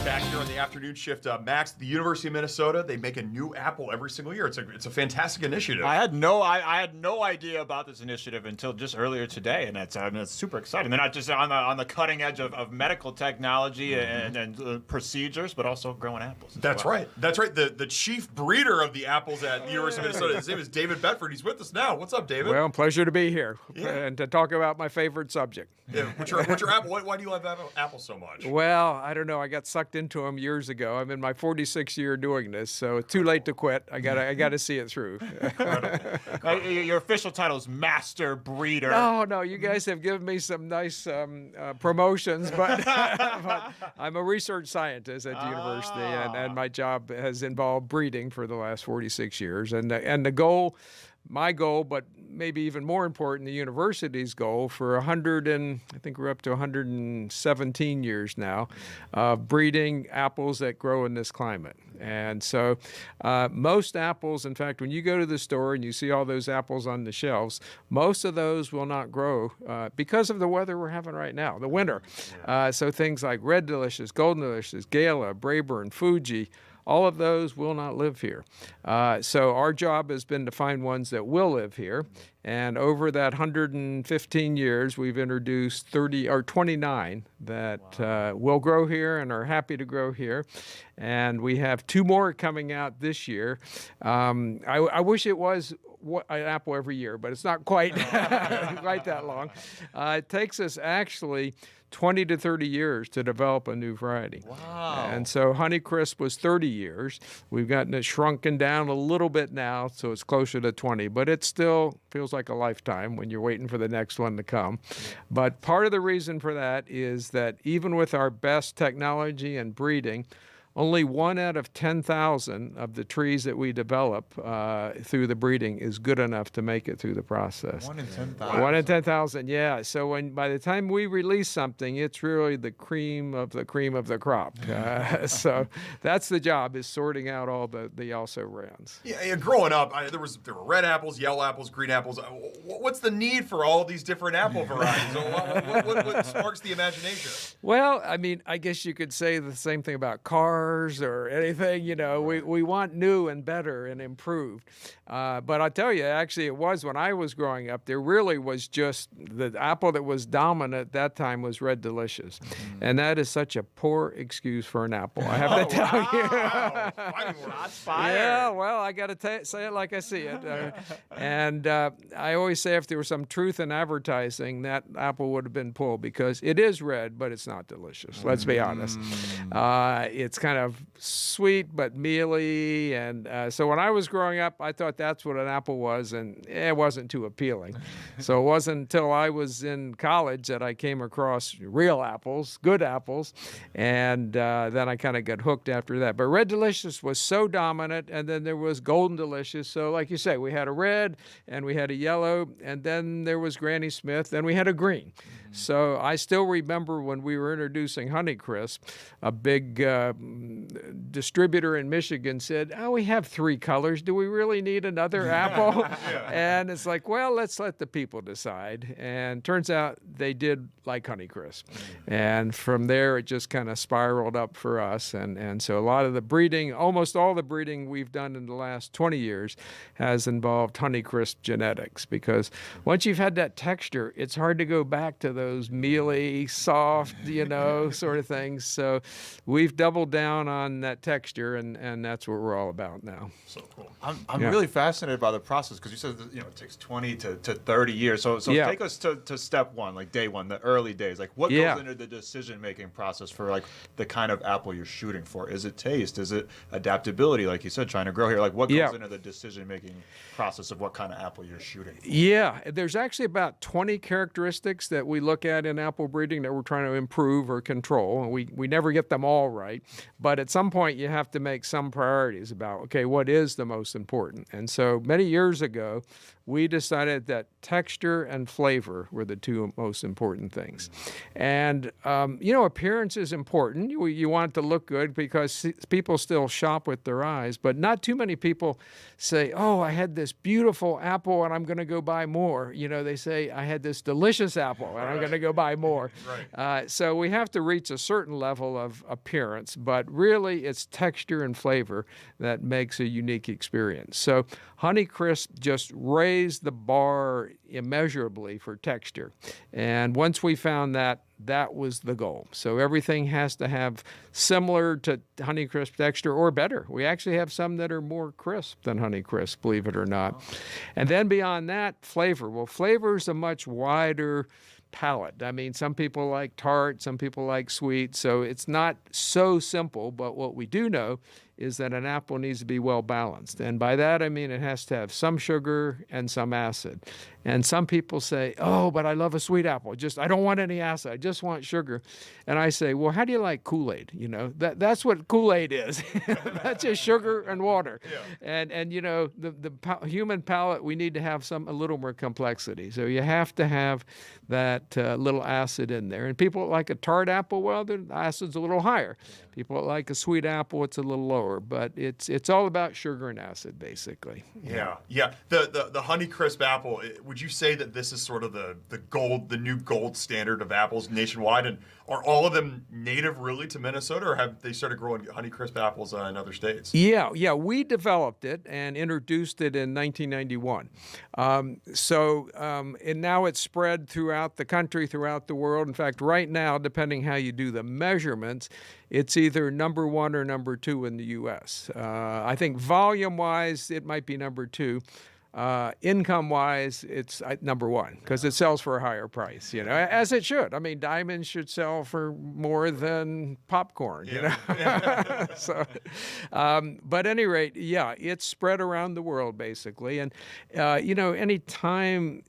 Back here on the afternoon shift, Maxx, the University of Minnesota, they make a new apple every single year. It's a fantastic initiative. I had no idea about this initiative until just earlier today, and it's super exciting. They're not just on the cutting edge of medical technology and procedures, but also growing apples. That's right. That's right. The chief breeder of the apples at the University of Minnesota, his name is David Bedford. He's with us now. What's up, David? Well, pleasure to be here and to talk about my favorite subject. Yeah, what's your apple? Why do you love apples so much? Well, I don't know. I got sucked into them years years ago. I'm in my 46th year doing this, so it's too late to quit. I gotta see it through. Your official title is Master Breeder. No, you guys have given me some nice promotions, but, but I'm a research scientist at the university, and my job has involved breeding for the last 46 years. And the goal, my goal, but maybe even more important, the university's goal for I think we're up to 117 years now, of breeding apples that grow in this climate. And so most apples, in fact, when you go to the store and you see all those apples on the shelves, most of those will not grow because of the weather we're having right now, the winter. So things like Red Delicious, Golden Delicious, Gala, Braeburn, Fuji, all of those will not live here. So our job has been to find ones that will live here. And over that 115 years, we've introduced 29 that will grow here and are happy to grow here. And we have 2 more coming out this year. I wish it was an apple every year, but it's not quite, quite that long. It takes us actually 20 to 30 years to develop a new variety. Wow. And so Honeycrisp was 30 years. We've gotten it shrunken down a little bit now, so it's closer to 20, but it still feels like a lifetime when you're waiting for the next one to come. But part of the reason for that is that even with our best technology and breeding, only 1 out of 10,000 of the trees that we develop through the breeding is good enough to make it through the process. 1 in 10,000. 1 in 10,000, yeah. So by the time we release something, it's really the cream of the crop. So that's the job, is sorting out all the also-rans. Yeah, growing up, there were red apples, yellow apples, green apples. What's the need for all these different apple varieties? What sparks the imagination? Well, I mean, I guess you could say the same thing about cars or anything. We want new and better and improved. But I'll tell you, actually, it was when I was growing up, there really was just the apple that was dominant at that time was Red Delicious. And that is such a poor excuse for an apple, I have to tell you. Shots fired. Yeah, well, I got to say it like I see it. And I always say if there was some truth in advertising, that apple would have been pulled, because it is red, but it's not delicious. Let's be honest. It's kind of sweet but mealy, and so when I was growing up, I thought that's what an apple was, and it wasn't too appealing. So it wasn't until I was in college that I came across real apples, good apples, and then I kind of got hooked after that. But Red Delicious was so dominant, and then there was Golden Delicious. So like you say, we had a red, and we had a yellow, and then there was Granny Smith, and we had a green. So I still remember when we were introducing Honeycrisp, a big distributor in Michigan said, "Oh, we have 3 colors. Do we really need another apple?" And it's like, well, let's let the people decide. And turns out they did like Honeycrisp. And from there, it just kind of spiraled up for us. And so a lot of the breeding, almost all the breeding we've done in the last 20 years has involved Honeycrisp genetics, because once you've had that texture, it's hard to go back to those mealy, soft, sort of things. So we've doubled down on that texture, and that's what we're all about now. So cool. I'm really fascinated by the process, because you said that, it takes 20 to 30 years. So take us to step 1, like day 1, the early days. Like what goes into the decision-making process for like the kind of apple you're shooting for? Is it taste? Is it adaptability? Like you said, trying to grow here. Like what goes into the decision-making process of what kind of apple you're shooting for? Yeah, there's actually about 20 characteristics that we look at in apple breeding that we're trying to improve or control. And we never get them all right, but at some point you have to make some priorities about, okay, what is the most important? And so many years ago, we decided that texture and flavor were the 2 most important things. And, appearance is important. You want it to look good, because people still shop with their eyes, but not too many people say, oh, I had this beautiful apple and I'm going to go buy more. They say, I had this delicious apple and I'm going to go buy more. So we have to reach a certain level of appearance, but really it's texture and flavor that makes a unique experience. So Honeycrisp just raised the bar immeasurably for texture. And once we found that, that was the goal. So everything has to have similar to Honeycrisp texture or better. We actually have some that are more crisp than Honeycrisp, believe it or not. And then beyond that, flavor. Well, flavor is a much wider palate. I mean, some people like tart, some people like sweet, so it's not so simple, but what we do know is that an apple needs to be well balanced. And by that, I mean it has to have some sugar and some acid. And some people say, oh, but I love a sweet apple. I don't want any acid. I just want sugar. And I say, well, how do you like Kool-Aid? You know, that's what Kool-Aid is. That's just sugar and water. Yeah. And you know, the human palate, we need to have a little more complexity. So you have to have that little acid in there. And people that like a tart apple, well, the acid's a little higher. People that like a sweet apple, it's a little lower. But it's all about sugar and acid, basically. Yeah. The Honeycrisp apple, would you say that this is sort of the new gold standard of apples nationwide? And are all of them native really to Minnesota, or have they started growing Honeycrisp apples in other states? Yeah, we developed it and introduced it in 1991. And now it's spread throughout the country, throughout the world. In fact, right now, depending how you do the measurements, it's either number 1 or number 2 in the U.S. I think volume-wise, it might be number 2. Income-wise, it's number 1 because it sells for a higher price, you know, as it should. I mean, diamonds should sell for more than popcorn, you know. So, but at any rate, yeah, it's spread around the world basically, and you know, anytime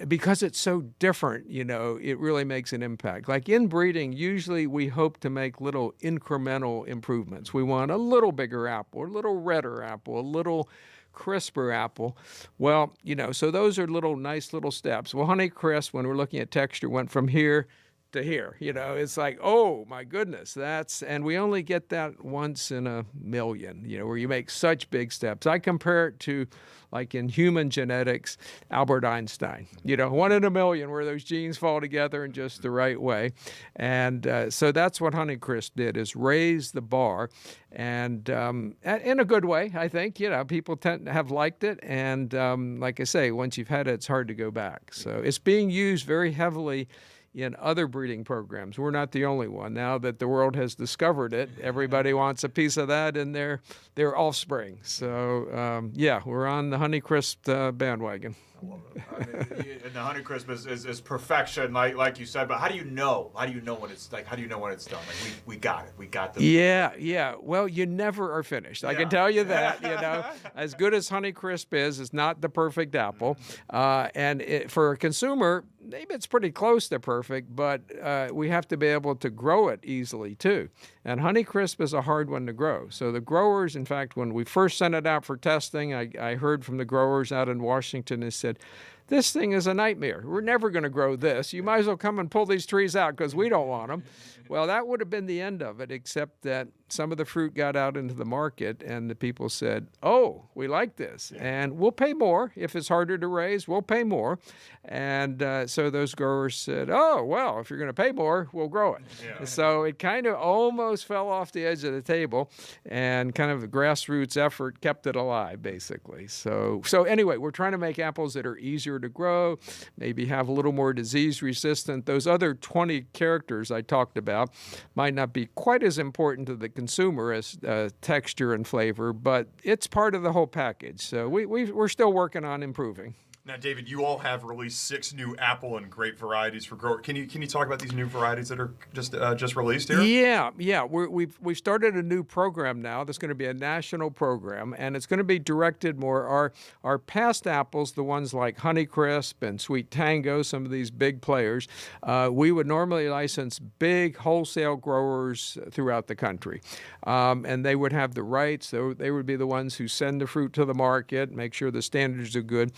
because it's so different, you know, it really makes an impact. Like in breeding, usually we hope to make little incremental improvements. We want a little bigger apple, a little redder apple, a little crisper apple. Well, you know, so those are nice little steps. Well, Honeycrisp, when we're looking at texture, went from here to here. You know, it's like, oh my goodness, and we only get that once in a million, you know, where you make such big steps. I compare it to, like in human genetics, Albert Einstein, you know, 1 in a million where those genes fall together in just the right way. And so that's what Honeycrisp did, is raise the bar, and in a good way, I think. You know, people tend to have liked it, and like I say, once you've had it, it's hard to go back. So it's being used very heavily in other breeding programs. We're not the only one. Now that the world has discovered it, everybody wants a piece of that in their offspring. So yeah, we're on the Honeycrisp bandwagon. I love it. I mean, and the Honeycrisp is perfection, like you said. But how do you know? How do you know when it's like? How do you know when it's done? Like we got it. We got the. Yeah. Well, you never are finished. I can tell you that. You know, as good as Honeycrisp is, it's not the perfect apple. And for a consumer, maybe it's pretty close to perfect. But we have to be able to grow it easily too. And Honeycrisp is a hard one to grow. So the growers, in fact, when we first sent it out for testing, I heard from the growers out in Washington and said, this thing is a nightmare. We're never going to grow this. You might as well come and pull these trees out because we don't want them. Well, that would have been the end of it, except that some of the fruit got out into the market and the people said, oh, we like this. And we'll pay more. If it's harder to raise, we'll pay more. And so those growers said, oh, well, if you're going to pay more, we'll grow it. So it kind of almost fell off the edge of the table, and kind of the grassroots effort kept it alive, basically. So anyway, we're trying to make apples that are easier to grow, maybe have a little more disease resistant. Those other 20 characters I talked about might not be quite as important to the consumer as texture and flavor, but it's part of the whole package. So we're still working on improving. Now, David, you all have released 6 new apple and grape varieties for growers. Can you talk about these new varieties that are just released here? Yeah. We've started a new program now. That's going to be a national program, and it's going to be directed more. Our past apples, the ones like Honeycrisp and Sweet Tango, some of these big players, we would normally license big wholesale growers throughout the country, and they would have the rights. So they would be the ones who send the fruit to the market, make sure the standards are good.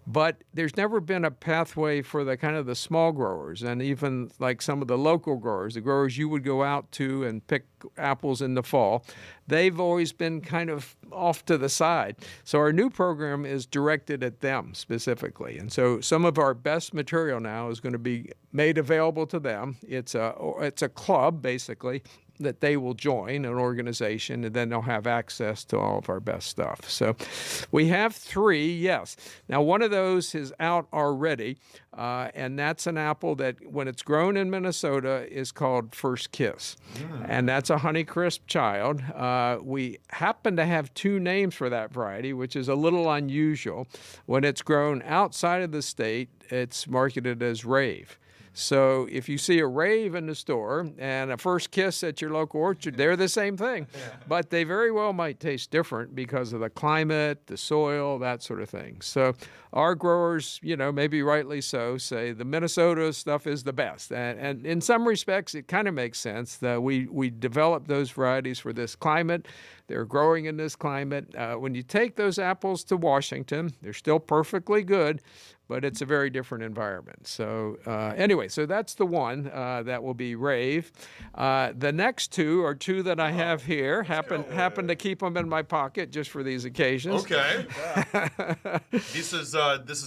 But there's never been a pathway for the kind of the small growers, and even like some of the local growers, the growers you would go out to and pick apples in the fall. They've always been kind of off to the side. So our new program is directed at them specifically. And so some of our best material now is going to be made available to them. It's a club, basically, that they will join, an organization, and then they'll have access to all of our best stuff. So we have 3, yes. Now, one of those is out already, and that's an apple that, when it's grown in Minnesota, is called First Kiss. And that's a Honeycrisp child. We happen to have 2 names for that variety, which is a little unusual. When it's grown outside of the state, it's marketed as Rave. So if you see a rave in the store and a first kiss at your local orchard, they're the same thing. But they very well might taste different because of the climate, the soil, that sort of thing. So our growers, maybe rightly so, say the Minnesota stuff is the best. And in some respects, it kind of makes sense that we develop those varieties for this climate. They're growing in this climate. When you take those apples to Washington, they're still perfectly good, but it's a very different environment. So anyway, so that's the one that will be Rave. The next two are two that I have here. Happen to keep them in my pocket just for these occasions. Okay. This is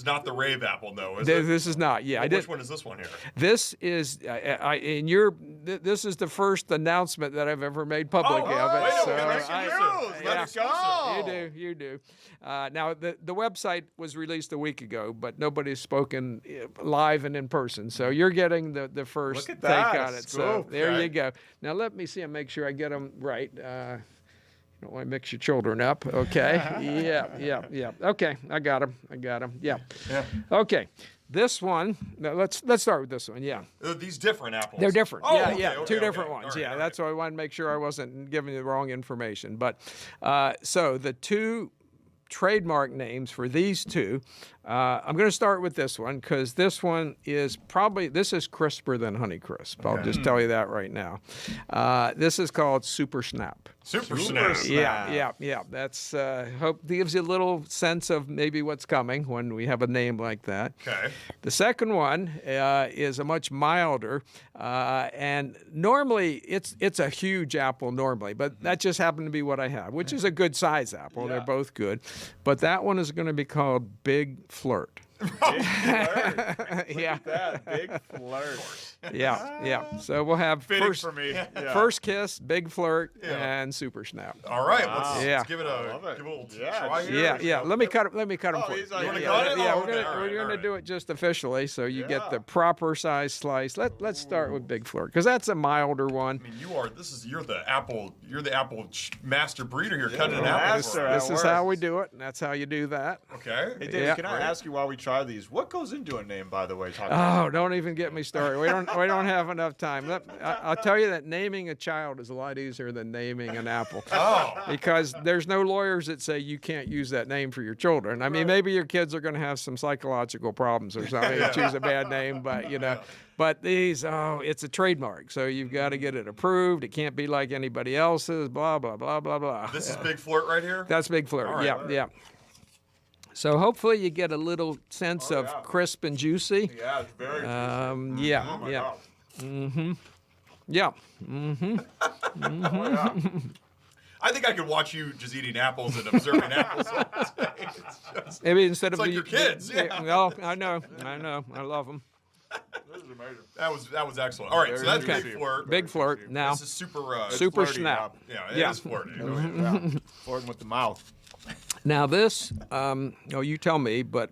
not the Rave apple, though, is it? This is not. Yeah, Which one is this one here? This is this is the first announcement that I've ever made publicly of it. Let it go. You do. Now the website was released a week ago, but nobody's spoken live and in person. So you're getting the first take on it. So there you go. Now let me see and make sure I get them right. You don't want to mix your children up. Okay. Yeah. Okay. I got them. Yeah. Okay. This one, let's start with this one. Yeah. These different apples. They're different. Okay, two different ones. All right. That's why I wanted to make sure I wasn't giving you the wrong information. But so the two trademark names for these two, I'm going to start with this one because this one is this is crisper than Honeycrisp. I'll just tell you that right now. This is called Super Snap. Super Snap. Yeah. That's hope gives you a little sense of maybe what's coming when we have a name like that. Okay. The second one is a much milder, and normally it's a huge apple normally, but that just happened to be what I have, which is a good size apple. They're both good, but that one is going to be called Big Flirt. Big flirt. Big flirt. Yeah. So we'll have first kiss, Big Flirt, and Super Snap. All right, let's give it a little try here. Yeah. Let me cut them for you. You want to cut it? We're gonna do it just officially, so you get the proper size slice. Let's start with Big Flirt because that's a milder one. I mean, you're the apple master breeder here, cutting an apple. This is how we do it, and that's how you do that. Okay. Hey, Dave, can I ask you while we try these, what goes into a name, by the way? Don't even get me started. We don't have enough time. I'll tell you that naming a child is a lot easier than naming an apple. Because there's no lawyers that say you can't use that name for your children. I mean, maybe your kids are going to have some psychological problems or something. Choose a bad name, but But these, it's a trademark, so you've got to get it approved. It can't be like anybody else's. Blah blah blah blah blah. This is Big Flirt right here. That's Big Flirt. Right, yeah. So hopefully you get a little sense of crisp and juicy. Yeah, it's very juicy. I think I could watch you just eating apples and observing apples all day. Maybe instead of like your kids. Well, I know. I love them. This is amazing. That was excellent. All right, so that's Big Flirt. Big Flirt. Now, this is super Super Snap. Yeah, it is flirty. Flirting with the mouth. Now this, you tell me, but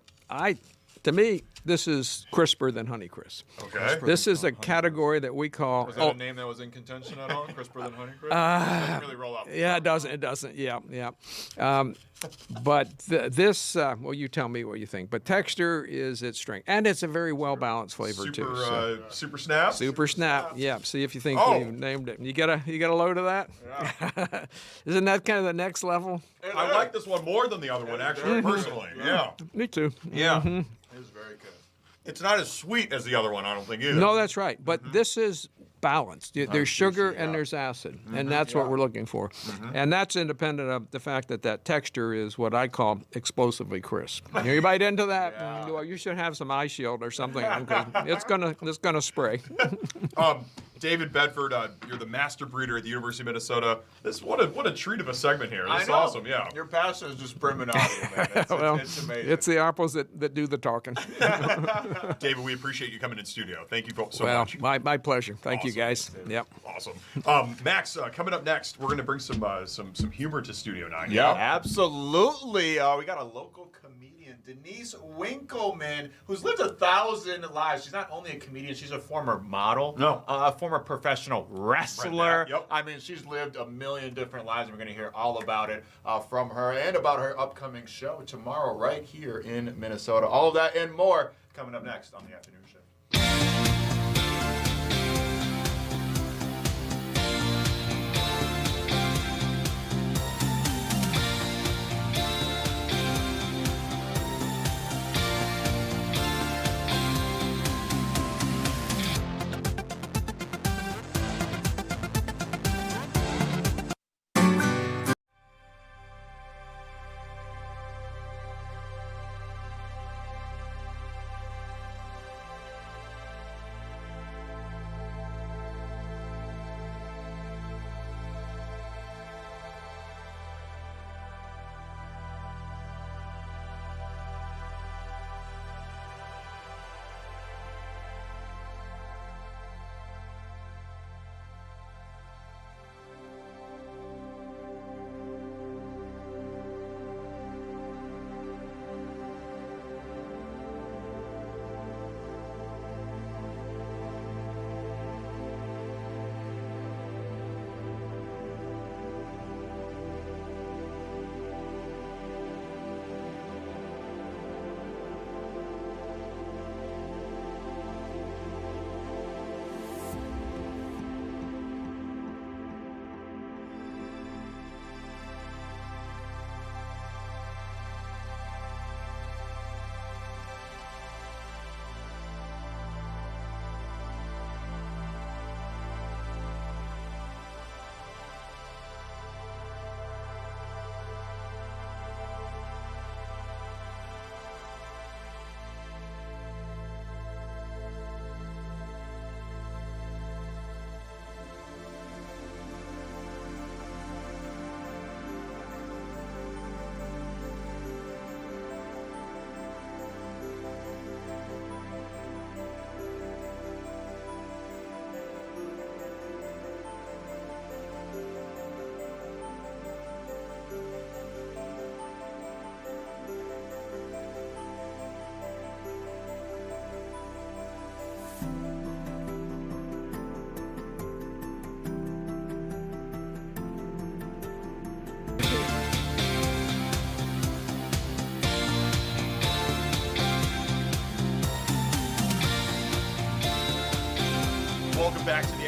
to me, this is crisper than Honeycrisp. Okay. This is a category that we call. Was that a name that was in contention at all? Crisper than Honeycrisp? It doesn't really roll out. Yeah, it doesn't. Yeah. But this, you tell me what you think. But texture is its strength, and it's a very well balanced flavor too. So. Super Snap. Super Snap. Yeah. See if you think we named it. You got a load of that. Yeah. Isn't that kind of the next level? I like this one more than the other one, actually, personally. Yeah. Me too. Yeah. Mm-hmm. It is very good. It's not as sweet as the other one, I don't think either. No, that's right. But this is balanced. There's sugar and there's acid, and that's what we're looking for. And that's independent of the fact that texture is what I call explosively crisp. You bite into that, well, you should have some eye shield or something because it's gonna spray. David Bedford, you're the master breeder at the University of Minnesota. What a treat of a segment here. This is awesome. Yeah. Your passion is just brimming out of you, man. It's amazing. It's the apples that do the talking. David, we appreciate you coming in studio. Thank you so much. My pleasure. Thank you, guys. Yep. Awesome. Maxx, coming up next, we're going to bring some humor to Studio 9. Yeah, absolutely. We got a local comedian, Denise Winkleman, who's lived 1,000 lives. She's not only a comedian, she's a former model, a former professional wrestler. Yep. I mean, she's lived a million different lives, and we're going to hear all about it from her and about her upcoming show tomorrow right here in Minnesota. All of that and more coming up next on the afternoon show.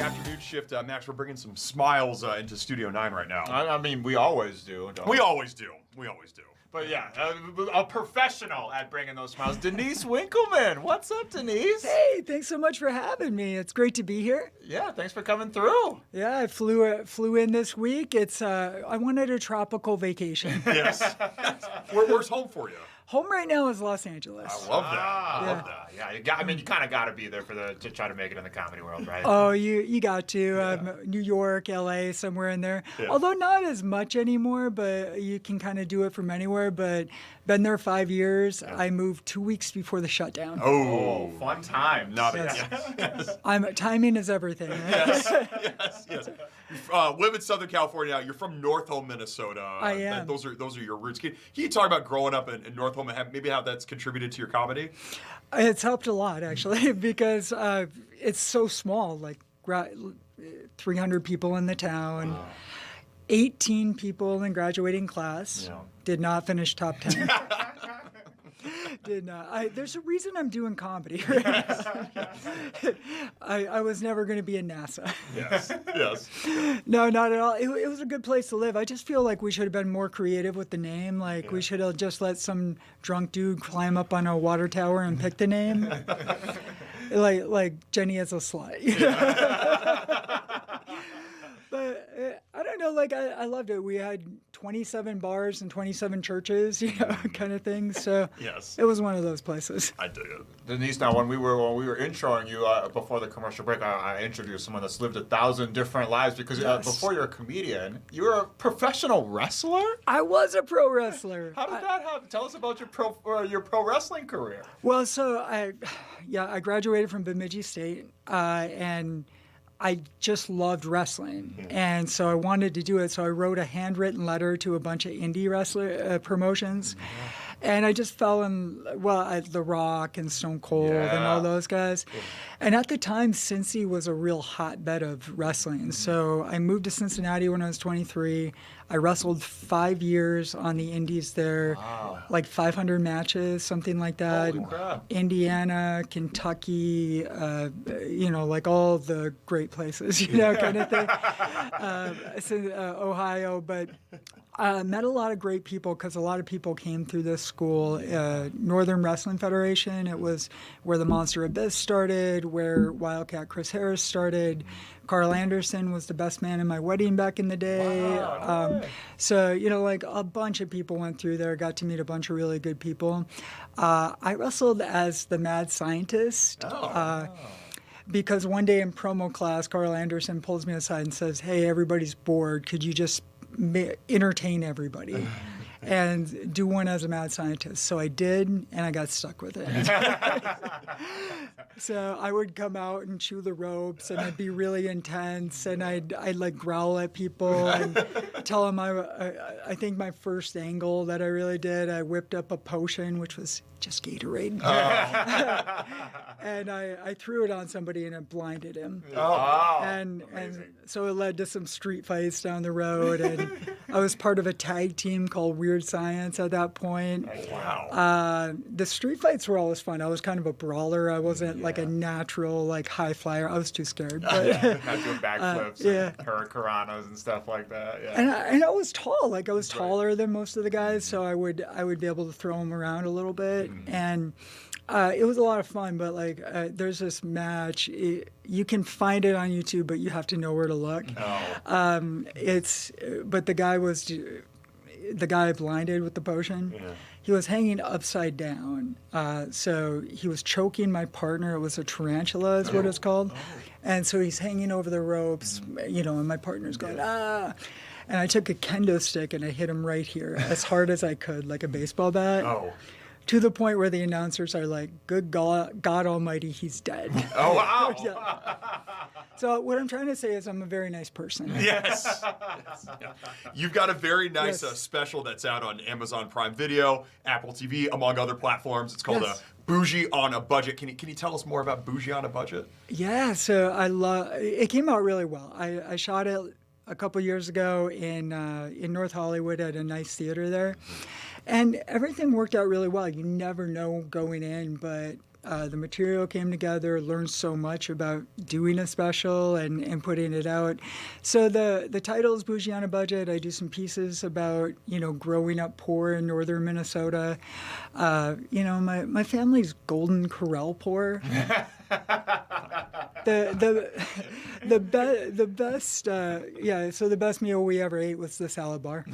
afternoon shift, Max, we're bringing some smiles into Studio 9 right now. I mean, we always do. Don't We always do. We always do. But yeah, a professional at bringing those smiles. Denise Winkleman. What's up, Denise? Hey, thanks so much for having me. It's great to be here. Yeah, thanks for coming through. Yeah, I flew in this week. I wanted a tropical vacation. Yes. Where's home for you? Home right now is Los Angeles. I love that. I love that. Yeah, you kind of got to be there to try to make it in the comedy world, right? Oh, you got to. New York, LA, somewhere in there. Yeah. Although not as much anymore, but you can kind of do it from anywhere. But been there 5 years. I moved 2 weeks before the shutdown. Oh, fun time. Not Yes. Timing is everything. Right? Yes. You live in Southern California now. You're from North Home, Minnesota. I am. Those are your roots. Can you talk about growing up in North Home and maybe how that's contributed to your comedy? It's helped a lot, actually, because it's so small, like 300 people in the town, 18 people in graduating class, did not finish top 10. Did not. There's a reason I'm doing comedy. Right? I was never going to be in NASA. Yes. No, not at all. It was a good place to live. I just feel like we should have been more creative with the name. Like we should have just let some drunk dude climb up on a water tower and pick the name. like Jenny as a slut. But I don't know, like I loved it. We had 27 bars and 27 churches, kind of thing. So it was one of those places. I dig it. Denise, now when we were introing you before the commercial break, I introduced someone that's lived 1,000 different lives because before you're a comedian, you were a professional wrestler. I was a pro wrestler. How did that happen? Tell us about your pro wrestling career. Well, so I graduated from Bemidji State, and I just loved wrestling, and so I wanted to do it. So I wrote a handwritten letter to a bunch of indie wrestler promotions, and I just fell in, The Rock and Stone Cold and all those guys. And at the time, Cincy was a real hotbed of wrestling. So I moved to Cincinnati when I was 23. I wrestled 5 years on the indies there, like 500 matches, something like that. Holy crap. Indiana, Kentucky, like all the great places, kind of thing. Ohio, but met a lot of great people because a lot of people came through this school. Northern Wrestling Federation, it was where the Monster Abyss started, where Wildcat Chris Harris started. Carl Anderson was the best man in my wedding back in the day. Wow. So, like a bunch of people went through there, got to meet a bunch of really good people. I wrestled as the mad scientist. Because one day in promo class, Carl Anderson pulls me aside and says, "Hey, everybody's bored. Could you just entertain everybody and do one as a mad scientist?" So I did, and I got stuck with it. So I would come out and chew the ropes, and I'd be really intense, and I'd like growl at people and tell them I think my first angle that I really did, I whipped up a potion, which was just Gatorade. And I threw it on somebody and it blinded him. And so it led to some street fights down the road, and I was part of a tag team called Weird Science at that point. Wow. The street fights were always fun. I was kind of a brawler. I wasn't like a natural like high flyer. I was too scared. But, Not doing backflips and Hurricanranas and stuff like that. Yeah. And I was tall. Like I was taller than most of the guys, so I would be able to throw them around a little bit. And it was a lot of fun, but like there's this match. You can find it on YouTube, but you have to know where to look. But the guy blinded with the potion. Yeah. He was hanging upside down. So he was choking my partner. It was a tarantula is what it's called. And so he's hanging over the ropes, and my partner's going, ah. And I took a kendo stick and I hit him right here as hard as I could, like a baseball bat. To the point where the announcers are like, "Good God Almighty, he's dead." Oh, wow. So what I'm trying to say is I'm a very nice person. Yes. You've got a very nice special that's out on Amazon Prime Video, Apple TV, among other platforms. It's called Bougie on a Budget. Can you tell us more about Bougie on a Budget? Yeah, so it came out really well. I shot it a couple years ago in North Hollywood at a nice theater there. And everything worked out really well. You never know going in, but The material came together, learned so much about doing a special and putting it out. So the title is Bougie on a Budget. I do some pieces about, growing up poor in northern Minnesota. My family's Golden Corral poor. the best so the best meal we ever ate was the salad bar.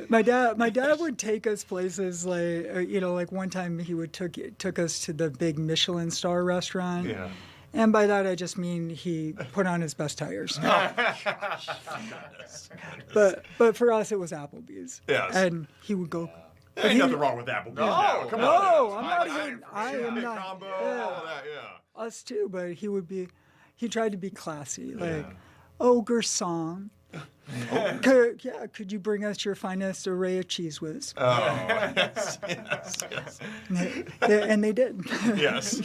my dad would take us places like one time he would took us to the big Michelin star restaurant. Yeah. And by that I just mean he put on his best tires. But for us it was Applebee's. Yes. And he would go. Ain't nothing wrong with Applebee's now. Come on. No, I'm not even. I am not. Combo, all of that, yeah. Us too, but he tried to be classy, like, oh, garçon. Could you bring us your finest array of Cheese Whiz? Oh, yes. And they did. Yes.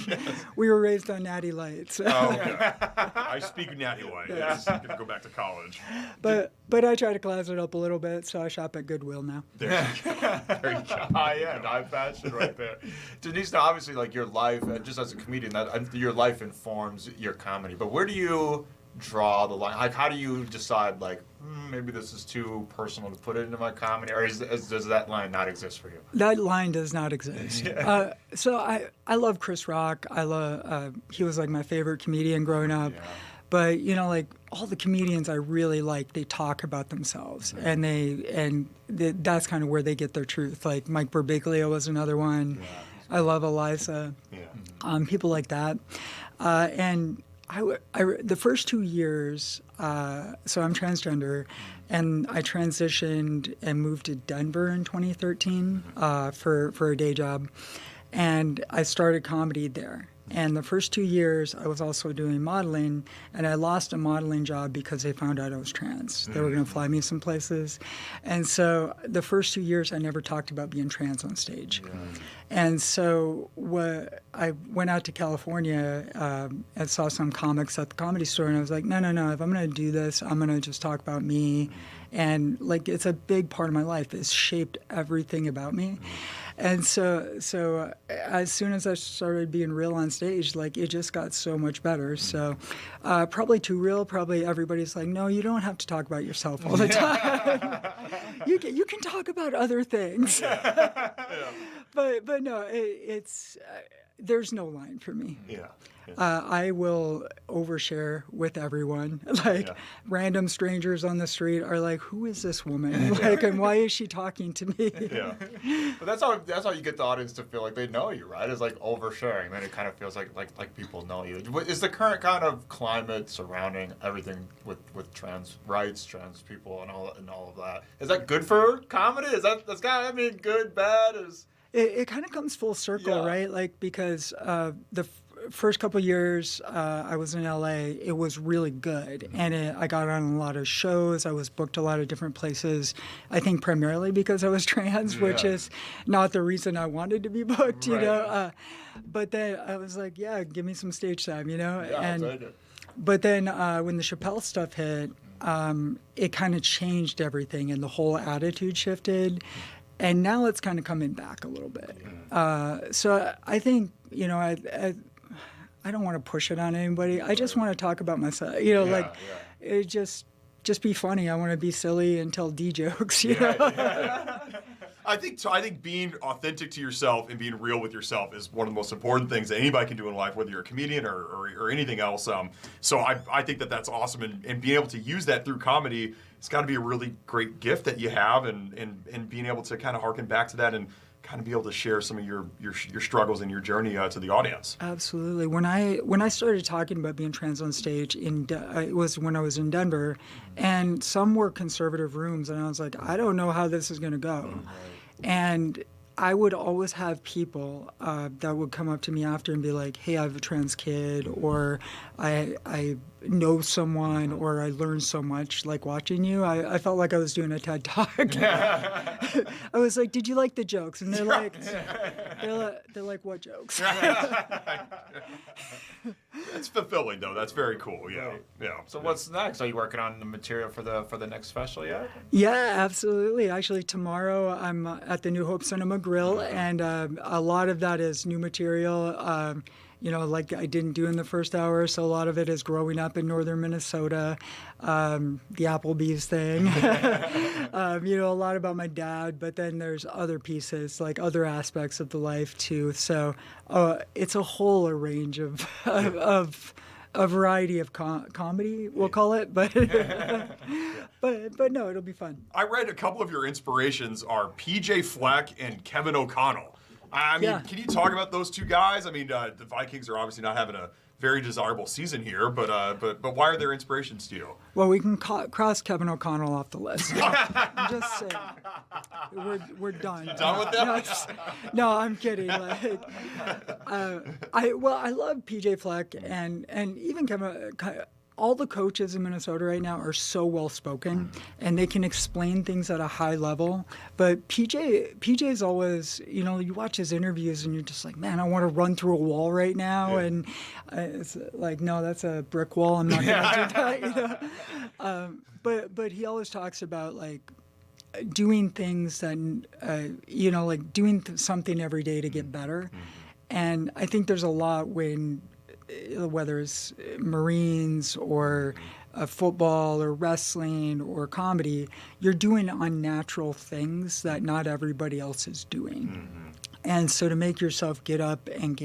We were raised on Natty Light. So. Oh, okay. I speak Natty Light. Yes. I'm gonna go back to college. But I try to class it up a little bit, so I shop at Goodwill now. There you go. There you go. High fashion right there. Denise, now obviously, like your life, just as a comedian, your life informs your comedy. But where do you draw the line? Like, how do you decide, like, maybe this is too personal to put it into my comedy, or does that line not exist for you? That line does not exist. Yeah. So I love Chris Rock. He was like my favorite comedian growing up. Yeah. But like all the comedians I really like, they talk about themselves, right. and that's kind of where they get their truth. Like Mike Birbiglia was another one. Yeah. I love Eliza. Yeah. People like that, and. The first 2 years, so I'm transgender, and I transitioned and moved to Denver in 2013 for a day job, and I started comedy there. And the first 2 years, I was also doing modeling, and I lost a modeling job because they found out I was trans. They were going to fly me some places. And so the first 2 years, I never talked about being trans on stage. And so I went out to California and saw some comics at the Comedy Store, and I was like, no, if I'm going to do this, I'm going to just talk about me. And, like, it's a big part of my life. It's shaped everything about me. And so as soon as I started being real on stage, like, it just got so much better. So probably too real. Probably everybody's like, no, you don't have to talk about yourself all the time. You can talk about other things. But no, it's there's no line for me. Yeah. I will overshare with everyone. Like random strangers on the street are like, "Who is this woman? Like, and why is she talking to me?" Yeah. But that's how you get the audience to feel like they know you, right? It's like oversharing. Then it kind of feels like people know you. Is the current kind of climate surrounding everything with trans rights, trans people, and all of that, is that good for comedy? That's kind of, good, bad? It kind of comes full circle, right? Like, because the first couple of years I was in LA, it was really good. And I got on a lot of shows. I was booked a lot of different places, I think primarily because I was trans, which is not the reason I wanted to be booked, you know. But then I was like, give me some stage time, you know. But then when the Chappelle stuff hit, it kind of changed everything and the whole attitude shifted. And now it's kind of coming back a little bit. So I think, I don't want to push it on anybody. I just want to talk about myself. It just be funny. I want to be silly and tell D jokes. You know? I think being authentic to yourself and being real with yourself is one of the most important things that anybody can do in life, whether you're a comedian or anything else. So I think that's awesome, and being able to use that through comedy, it's got to be a really great gift that you have, and being able to kind of harken back to that and kind of be able to share some of your struggles and your journey to the audience. Absolutely. When I started talking about being trans on stage, it was when I was in Denver, and some were conservative rooms, and I was like, I don't know how this is going to go. And I would always have people that would come up to me after and be like, hey, I have a trans kid, or I know someone or I learn so much like watching you. I felt like I was doing a TED Talk. I was like, did you like the jokes? And they're like, what jokes? That's fulfilling, though. That's very cool. Yeah. Yeah. So what's next? Are you working on the material for the next special yet? Yeah, absolutely. Actually, tomorrow I'm at the New Hope Cinema Grill, and a lot of that is new material. Like I didn't do in the first hour, so a lot of it is growing up in northern Minnesota, the Applebee's thing, a lot about my dad, but then there's other pieces, like other aspects of the life too. So it's a whole range of a variety of comedy, we'll call it, but but no, it'll be fun. I read a couple of your inspirations are PJ Fleck and Kevin O'Connell. I mean, Can you talk about those two guys? I mean, the Vikings are obviously not having a very desirable season here, but why are they inspirations to you? Well, we can cross Kevin O'Connell off the list. I'm just saying, we're done. You done with that? No, I'm kidding. Like, I love PJ Fleck and even Kevin. All the coaches in Minnesota right now are so well spoken, and they can explain things at a high level. But PJ's always, you watch his interviews and you're just like, man, I want to run through a wall right now. Yeah. And it's like, no, that's a brick wall. I'm not going to do that. But he always talks about like doing things that, like doing something every day to get better. And I think there's a lot whether it's Marines or football or wrestling or comedy, you're doing unnatural things that not everybody else is doing. And so to make yourself get up and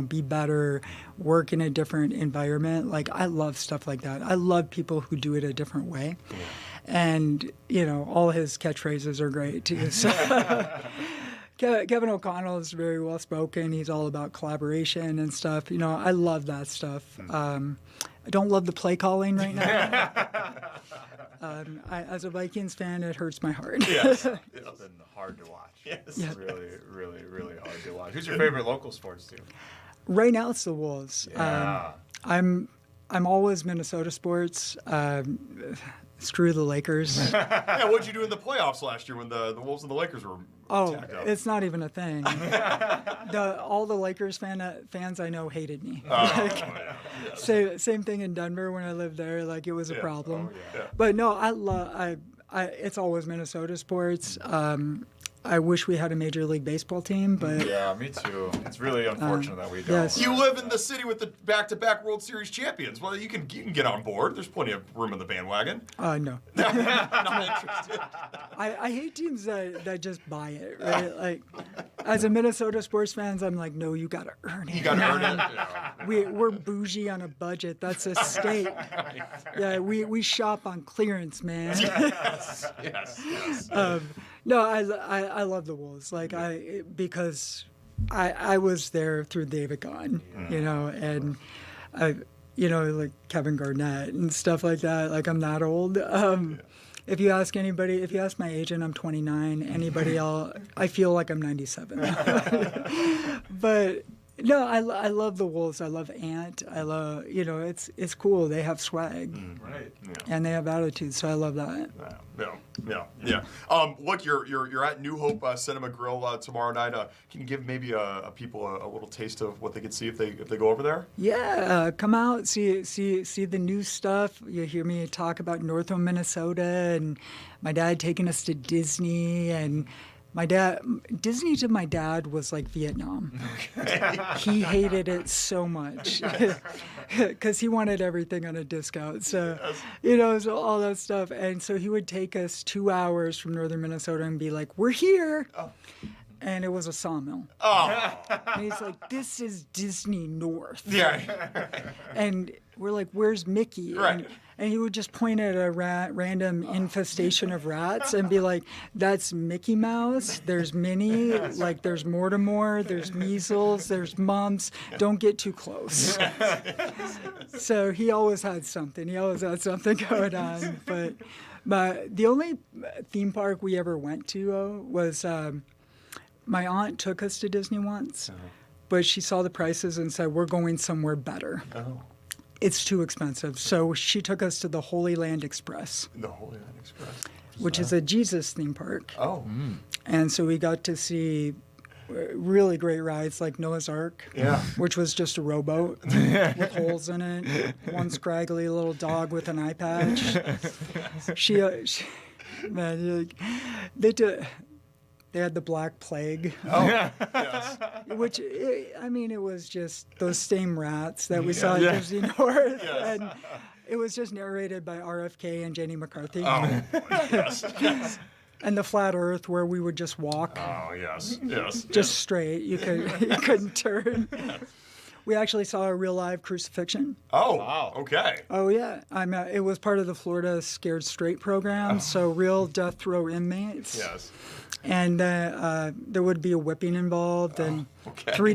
be better, work in a different environment, like I love stuff like that. I love people who do it a different way. And, all his catchphrases are great too. So Kevin O'Connell is very well spoken. He's all about collaboration and stuff. I love that stuff. I don't love the play calling right now. As a Vikings fan, it hurts my heart. Yes, it's been hard to watch. Yes, really, really, really hard to watch. Who's your favorite local sports team? Right now, it's the Wolves. Yeah. I'm always Minnesota sports. Screw the Lakers. Yeah, what'd you do in the playoffs last year when the Wolves and the Lakers were tagged up? It's not even a thing. All the Lakers fans I know hated me. Same thing in Denver when I lived there. Like it was a problem. But no, it's always Minnesota sports. I wish we had a Major League Baseball team, but yeah, me too. It's really unfortunate that we don't. Yes. You live in the city with the back-to-back World Series champions. Well, you can get on board. There's plenty of room in the bandwagon. No. Not interested. I hate teams that just buy it, right? Like, as a Minnesota sports fans, I'm like, no, you got to earn it. You got to earn it. Yeah. We're bougie on a budget. That's a state. Yeah, we shop on clearance, man. Yes. No, I love the Wolves. Like because I was there through David Gahn, and like Kevin Garnett and stuff like that. Like I'm that old. If you ask my agent, I'm 29. Anybody else, I feel like I'm 97. But no, I love the Wolves. I love Ant. I love, it's cool. They have swag. Right. Yeah. And they have attitude, so I love that. Yeah. Look, you're at New Hope Cinema Grill tomorrow night. Can you give maybe people a little taste of what they can see if they go over there? Yeah, come out, see the new stuff. You hear me talk about Northern Minnesota and my dad taking us to Disney and. Disney to my dad was like Vietnam. Okay. He hated it so much because he wanted everything on a discount. So, so all that stuff. And so he would take us 2 hours from northern Minnesota and be like, we're here. Oh. And it was a sawmill. Oh. And he's like, this is Disney North. Yeah. And we're like, where's Mickey? Right. And he would just point at a random infestation of rats and be like, that's Mickey Mouse, there's Minnie, like there's Mortimer, there's measles, there's mumps. Don't get too close. So he always had something. He always had something going on. But the only theme park we ever went to was my aunt took us to Disney once, but she saw the prices and said, we're going somewhere better. Oh. it's too expensive. So she took us to the Holy Land Express. The Holy Land Express. Which is a Jesus theme park. Oh. And so we got to see really great rides like Noah's Ark, which was just a rowboat with holes in it, one scraggly little dog with an eye patch. Man, they had the Black Plague. Oh, yes. Which, it was just those same rats that we saw at Disney North. Yes. And it was just narrated by RFK and Jenny McCarthy. Oh, yes. And the flat Earth where we would just walk. Oh, yes. Just straight. You couldn't turn. We actually saw a real live crucifixion. Oh, wow. Okay. Oh, yeah. It was part of the Florida Scared Straight program, so real death row inmates. Yes. And there would be a whipping involved, and okay. 3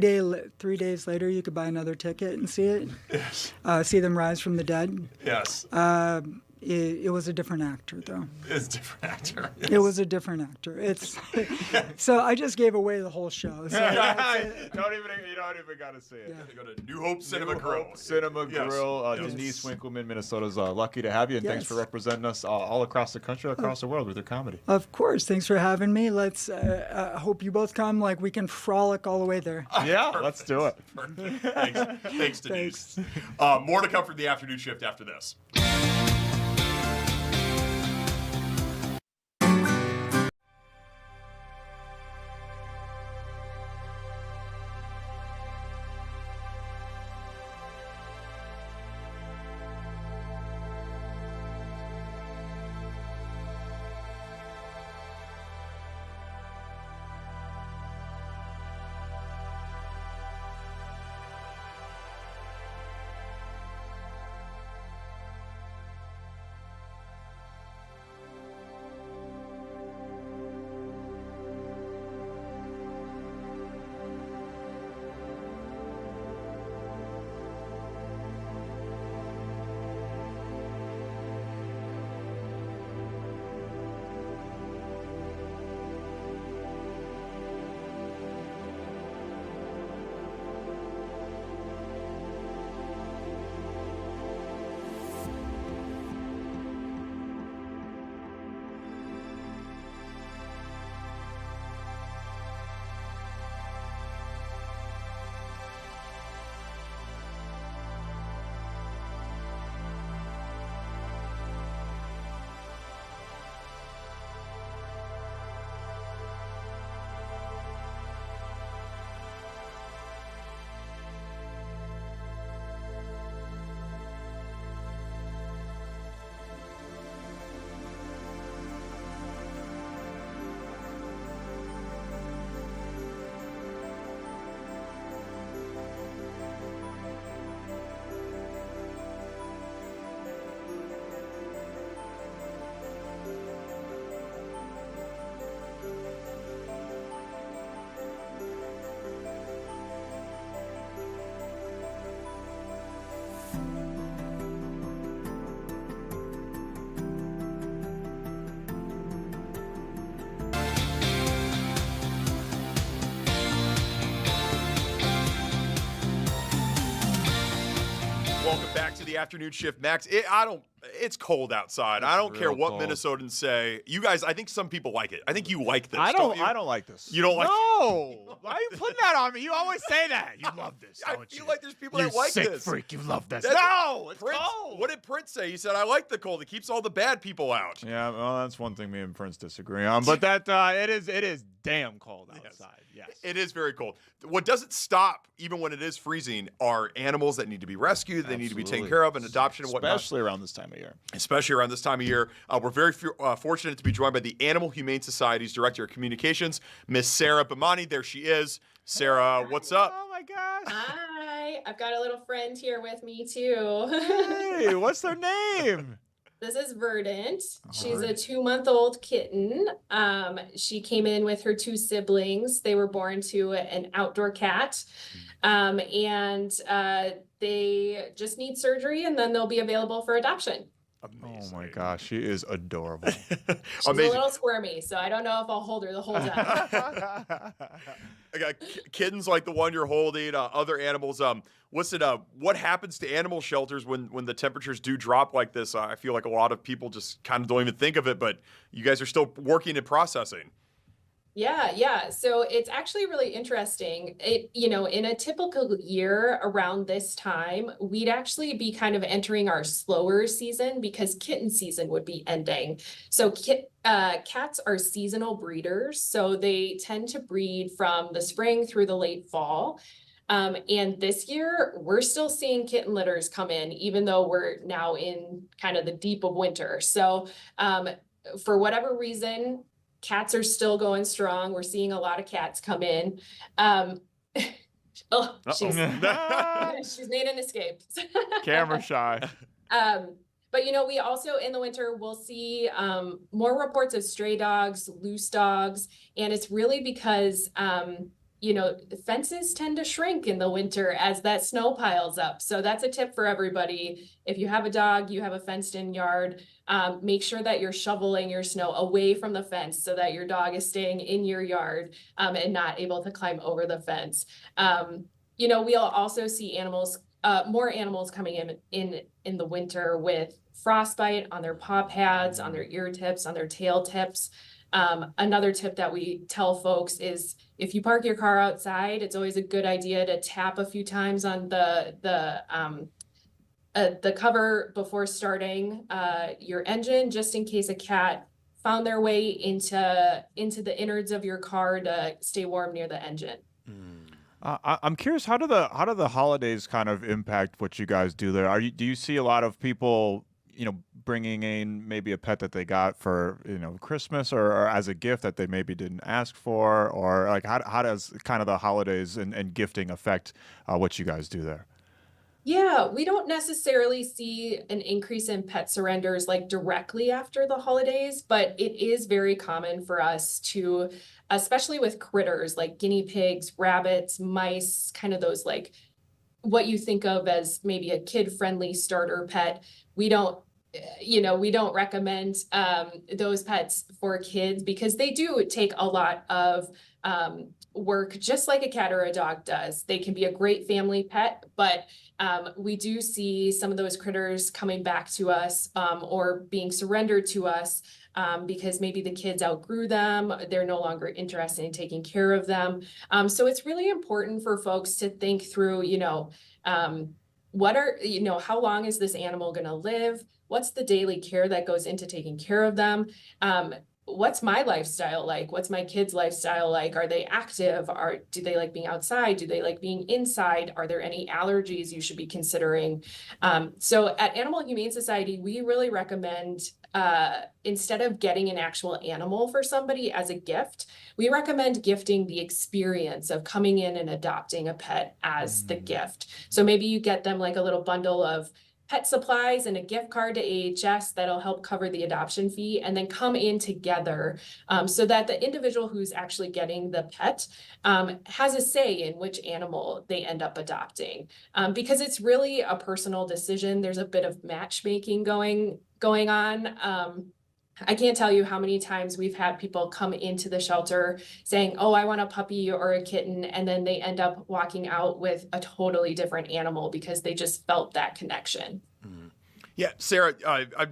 days later, you could buy another ticket and see it. Yes. See them rise from the dead. Yes. It was a different actor, though. It's a different actor. Yes. It was a different actor. So I just gave away the whole show. So you don't even got to say it. Go to New Hope Cinema Grill. Yes. Denise Winkleman, Minnesota's lucky to have you, and thanks for representing us all across the country, across the world with your comedy. Of course. Thanks for having me. Let's hope you both come. Like, we can frolic all the way there. Yeah, let's do it. Thanks, Denise. More to come from the afternoon shift after this. Welcome back to the afternoon shift, Max. It's cold outside. I don't care what Minnesotans say. You guys, I think some people like it. I think you like this. I don't like this. You don't like No. Why are you putting that on me? You always say that. You love this, don't I feel like there's people that like sick this. freak, you love this. That's- No, it's Prince, cold. What did Prince say? He said, I like the cold. It keeps all the bad people out. Yeah, well, that's one thing me and Prince disagree on. But that it is damn cold outside. Yes. It is very cold. What doesn't stop, even when it is freezing, are animals that need to be rescued, they need to be taken care of, and adoption and whatnot. Especially around this time of year. Especially around this time of year. We're very fortunate to be joined by the Animal Humane Society's Director of Communications, Miss Sarah Bamani. There she is. Sarah, what's up? Oh my gosh. Hi, I've got a little friend here with me too. Hey, what's their name? This is Verdant. She's a 2-month-old kitten. She came in with her 2 siblings. They were born to an outdoor cat. And they just need surgery and then they'll be available for adoption. Oh my gosh, she is adorable. She's a little squirmy, so I don't know if I'll hold her the whole time. I got kittens like the one you're holding, other animals. What happens to animal shelters when the temperatures do drop like this? I feel like a lot of people just kind of don't even think of it, but you guys are still working and processing. Yeah. So it's actually really interesting. In a typical year around this time, we'd actually be kind of entering our slower season because kitten season would be ending. So cats are seasonal breeders, so they tend to breed from the spring through the late fall. And this year, we're still seeing kitten litters come in, even though we're now in kind of the deep of winter. So for whatever reason, cats are still going strong. We're seeing a lot of cats come in. She's made an escape. Camera shy. But we also in the winter we'll see more reports of stray dogs, loose dogs, and it's really because fences tend to shrink in the winter as that snow piles up. So that's a tip for everybody. If you have a dog, you have a fenced-in yard, make sure that you're shoveling your snow away from the fence so that your dog is staying in your yard and not able to climb over the fence. We'll also see more animals coming in the winter with frostbite on their paw pads, on their ear tips, on their tail tips. Another tip that we tell folks is if you park your car outside, it's always a good idea to tap a few times on the cover before starting your engine, just in case a cat found their way into the innards of your car to stay warm near the engine. I'm curious, how do the holidays kind of impact what you guys do there? Do you see a lot of people, bringing in maybe a pet that they got for, Christmas or as a gift that they maybe didn't ask for, or like how does kind of the holidays and gifting affect what you guys do there? Yeah, we don't necessarily see an increase in pet surrenders like directly after the holidays, but it is very common for us to, especially with critters like guinea pigs, rabbits, mice, kind of those like what you think of as maybe a kid-friendly starter pet. We don't recommend those pets for kids because they do take a lot of work, just like a cat or a dog does. They can be a great family pet, but we do see some of those critters coming back to us or being surrendered to us because maybe the kids outgrew them. They're no longer interested in taking care of them. So it's really important for folks to think through, how long is this animal going to live? What's the daily care that goes into taking care of them? What's my lifestyle like? What's my kids' lifestyle like? Are they active? Do they like being outside? Do they like being inside? Are there any allergies you should be considering? So at Animal Humane Society, we really recommend instead of getting an actual animal for somebody as a gift, we recommend gifting the experience of coming in and adopting a pet as the gift. So maybe you get them like a little bundle of pet supplies and a gift card to AHS that'll help cover the adoption fee, and then come in together so that the individual who's actually getting the pet has a say in which animal they end up adopting. Because it's really a personal decision. There's a bit of matchmaking going on. I can't tell you how many times we've had people come into the shelter saying, oh, I want a puppy or a kitten, and then they end up walking out with a totally different animal because they just felt that connection. Yeah, Sarah,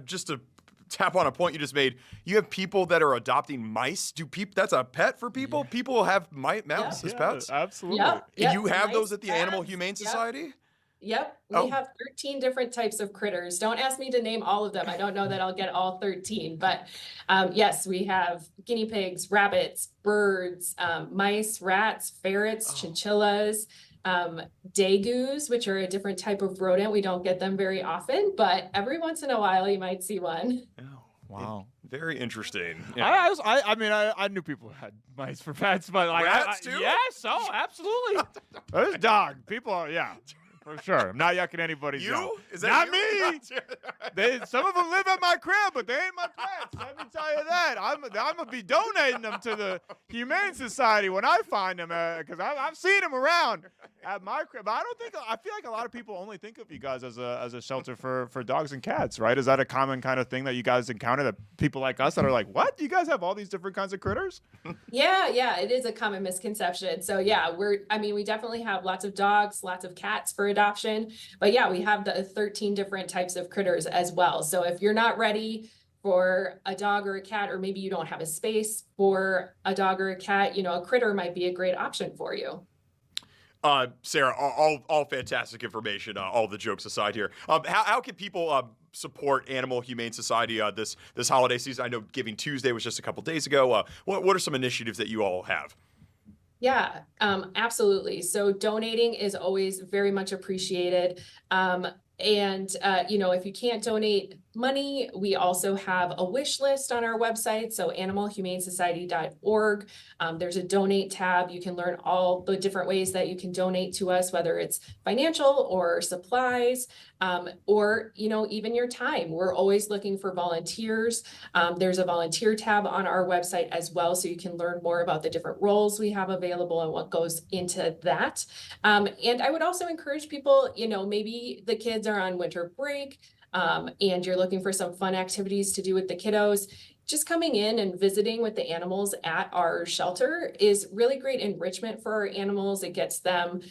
just to tap on a point you just made, you have people that are adopting mice. That's a pet for people? Yeah. People have mouse as pets? Absolutely. Yep. And you have mice, those at the rats, Animal Humane Society? Yep, we have 13 different types of critters. Don't ask me to name all of them. I don't know that I'll get all 13, but yes, we have guinea pigs, rabbits, birds, mice, rats, ferrets, chinchillas, dagoos, which are a different type of rodent. We don't get them very often, but every once in a while you might see one. Wow. Very interesting. Yeah. I knew people had mice for pets, but like rats too? Yes, absolutely. There's dog. People are For sure. I'm not yucking anybody's You? yell. Is that not you? me. Some of them live at my crib, but they ain't my pets. Let me tell you that. I'm gonna be donating them to the Humane Society when I find them, because I've seen them around at my crib. But I feel like a lot of people only think of you guys as a shelter for dogs and cats, right? Is that a common kind of thing that you guys encounter, that people like us that are like, what? You guys have all these different kinds of critters? Yeah, it is a common misconception. So yeah, we definitely have lots of dogs, lots of cats for adoption, but yeah, we have the 13 different types of critters as well. So if you're not ready for a dog or a cat, or maybe you don't have a space for a dog or a cat, a critter might be a great option for you. Sarah, all fantastic information. All the jokes aside here, how can people support Animal Humane Society this holiday season? I know Giving Tuesday was just a couple days ago. What are some initiatives that you all have? Yeah, absolutely. So donating is always very much appreciated. If you can't donate money, we also have a wish list on our website. So animalhumanesociety.org. There's a donate tab. You can learn all the different ways that you can donate to us, whether it's financial or supplies, or even your time. We're always looking for volunteers. There's a volunteer tab on our website as well, so you can learn more about the different roles we have available and what goes into that. And I would also encourage people, maybe the kids are on winter break, and you're looking for some fun activities to do with the kiddos. Just coming in and visiting with the animals at our shelter is really great enrichment for our animals. It gets them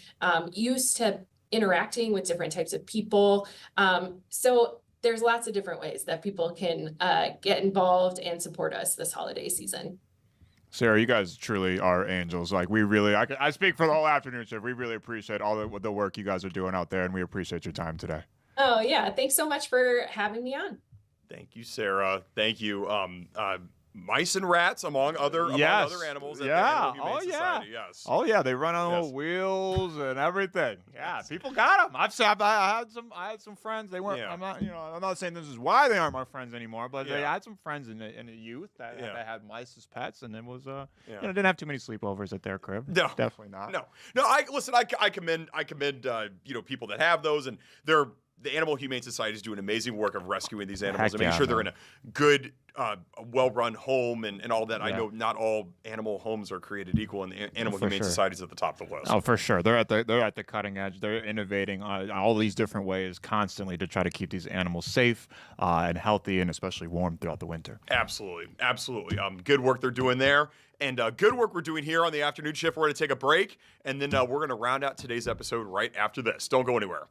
used to interacting with different types of people. So there's lots of different ways that people can get involved and support us this holiday season. Sarah, you guys truly are angels. Like, we really, I speak for the whole afternoon shift. We really appreciate all the work you guys are doing out there, and we appreciate your time today. Oh yeah, thanks so much for having me on. Thank you, Sarah. Thank you. Mice and rats, among other animals at the Animal Humane Society. Yes. Oh yeah, they run on little wheels and everything. Yeah, people got them. I had some friends. They weren't. I'm not saying this is why they aren't my friends anymore, but they had some friends in the youth that had mice as pets, and it was didn't have too many sleepovers at their crib. No, definitely not. No. I commend people that have those, and the Animal Humane Society is doing amazing work of rescuing these animals and making sure they're in a good, well-run home and all that. Yeah. I know not all animal homes are created equal, and the Animal Humane Society is at the top of the list. Oh, for sure. They're at the cutting edge. They're innovating all these different ways constantly to try to keep these animals safe and healthy, and especially warm throughout the winter. Absolutely. Good work they're doing there. And good work we're doing here on the afternoon shift. We're going to take a break, and then we're going to round out today's episode right after this. Don't go anywhere.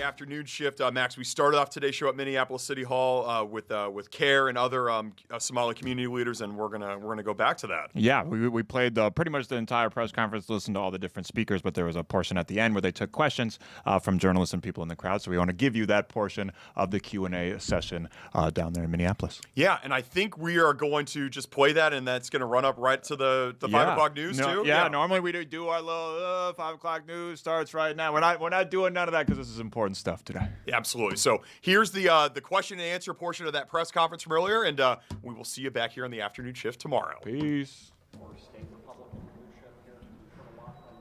the afternoon shift. Max, we started off today's show at Minneapolis City Hall with CARE and other Somali community leaders, and we're gonna go back to that. Yeah, we played pretty much the entire press conference, listened to all the different speakers, but there was a portion at the end where they took questions from journalists and people in the crowd. So we want to give you that portion of the Q&A session down there in Minneapolis. Yeah, and I think we are going to just play that, and that's going to run up right to the 5 o'clock news too. Yeah, normally we do our little 5 o'clock news starts right now. We're not doing none of that because this is important stuff today. Yeah, absolutely. So here's the question and answer portion of that press conference from earlier, and we will see you back here on the afternoon shift tomorrow. Peace. State Republican leadership here. We've heard a lot from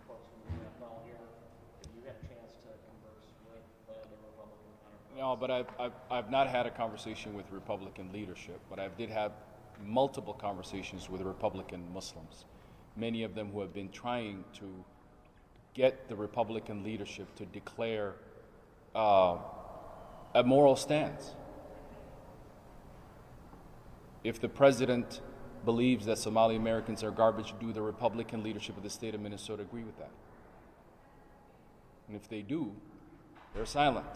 folks from the NFL here. Have you had a chance to converse with the Republican counterparts? No, but I've not had a conversation with Republican leadership, but I did have multiple conversations with Republican Muslims, many of them who have been trying to get the Republican leadership to declare a moral stance. If the president believes that Somali Americans are garbage, do the Republican leadership of the state of Minnesota agree with that? And if they do, they're silent.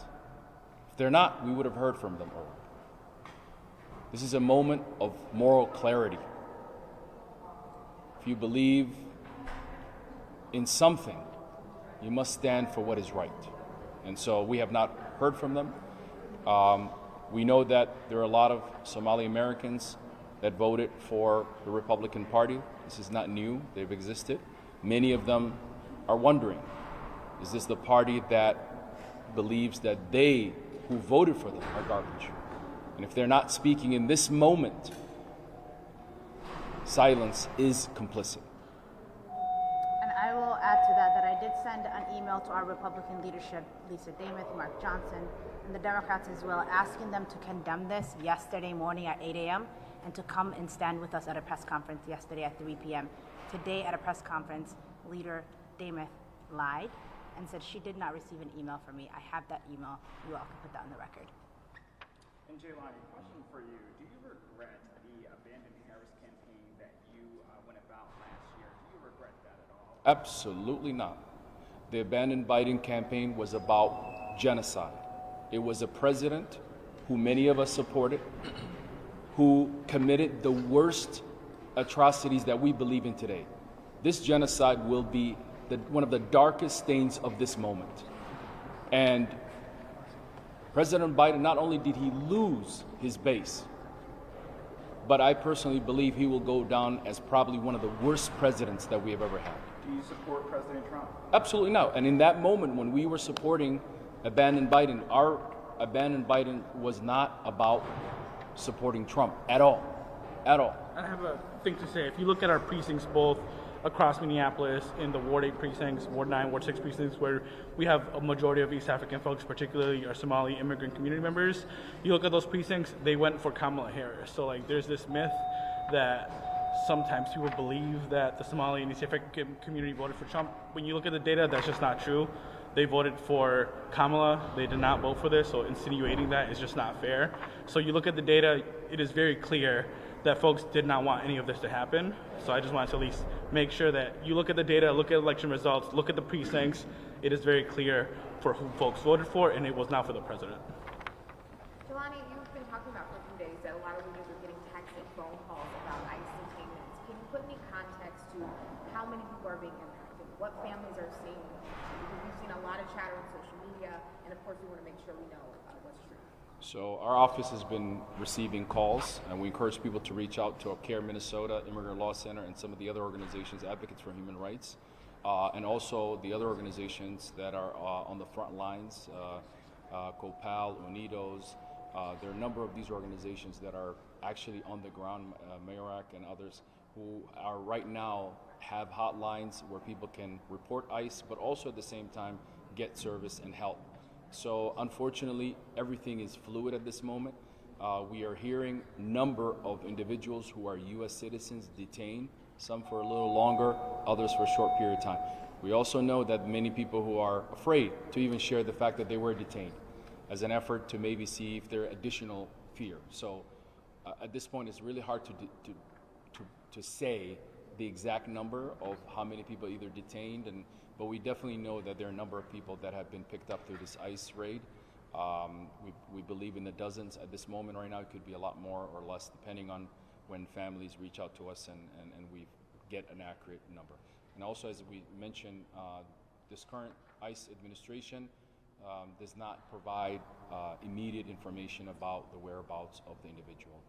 If they're not, we would have heard from them all. This is a moment of moral clarity. If you believe in something, you must stand for what is right. And so we have not heard from them. We know that there are a lot of Somali Americans that voted for the Republican Party. This is not new, they've existed. Many of them are wondering, is this the party that believes that they who voted for them are garbage? And if they're not speaking in this moment, silence is complicit. And I will add to that I did send an email to our Republican leadership, Lisa Dameth, Mark Johnson, and the Democrats as well, asking them to condemn this yesterday morning at 8 a.m. and to come and stand with us at a press conference yesterday at 3 p.m. Today at a press conference, Leader Dameth lied and said she did not receive an email from me. I have that email. You all can put that on the record. And Jaylani, question for you. Do you regret the Abandon Harris campaign that you went about last year? Do you regret that at all? Absolutely not. The Abandon Biden campaign was about genocide. It was a president who many of us supported, who committed the worst atrocities that we believe in today. This genocide will be one of the darkest stains of this moment. And President Biden, not only did he lose his base, but I personally believe he will go down as probably one of the worst presidents that we have ever had. Do you support President Trump? Absolutely not. And in that moment when we were supporting Abandon Biden, our Abandon Biden was not about supporting Trump at all. At all. I have a thing to say. If you look at our precincts both across Minneapolis in the Ward 8 precincts, Ward 9, Ward 6 precincts, where we have a majority of East African folks, particularly our Somali immigrant community members, you look at those precincts, they went for Kamala Harris. So like there's this myth that sometimes people believe that the Somali and East African community voted for Trump. When you look at the data, that's just not true. They voted for Kamala. They did not vote for this, so insinuating that is just not fair. So you look at the data, it is very clear that folks did not want any of this to happen. So I just wanted to at least make sure that you look at the data, look at election results, look at the precincts. It is very clear for who folks voted for, and it was not for the president. Jaylani, you've been talking about for a few days that a lot of leaders are getting texts and phone calls about ICE detainments. Can you put any context to how many people are being impacted, what families are seeing? Because we've seen a lot of chatter on social media, and of course we want to make sure we know what's true. So our office has been receiving calls, and we encourage people to reach out to CARE Minnesota, Immigrant Law Center, and some of the other organizations, advocates for human rights, and also the other organizations that are on the front lines, COPAL, UNIDOS. There are a number of these organizations that are actually on the ground, Mayorak and others, who are right now have hotlines where people can report ICE, but also at the same time get service and help. So unfortunately, everything is fluid at this moment. We are hearing a number of individuals who are U.S. citizens detained, some for a little longer, others for a short period of time. We also know that many people who are afraid to even share the fact that they were detained as an effort to maybe see if there are additional fear. So at this point, it's really hard to say the exact number of how many people either detained and but we definitely know that there are a number of people that have been picked up through this ICE raid. We believe in the dozens at this moment right now. It could be a lot more or less depending on when families reach out to us and we get an accurate number. And also, as we mentioned, this current ICE administration does not provide immediate information about the whereabouts of the individual.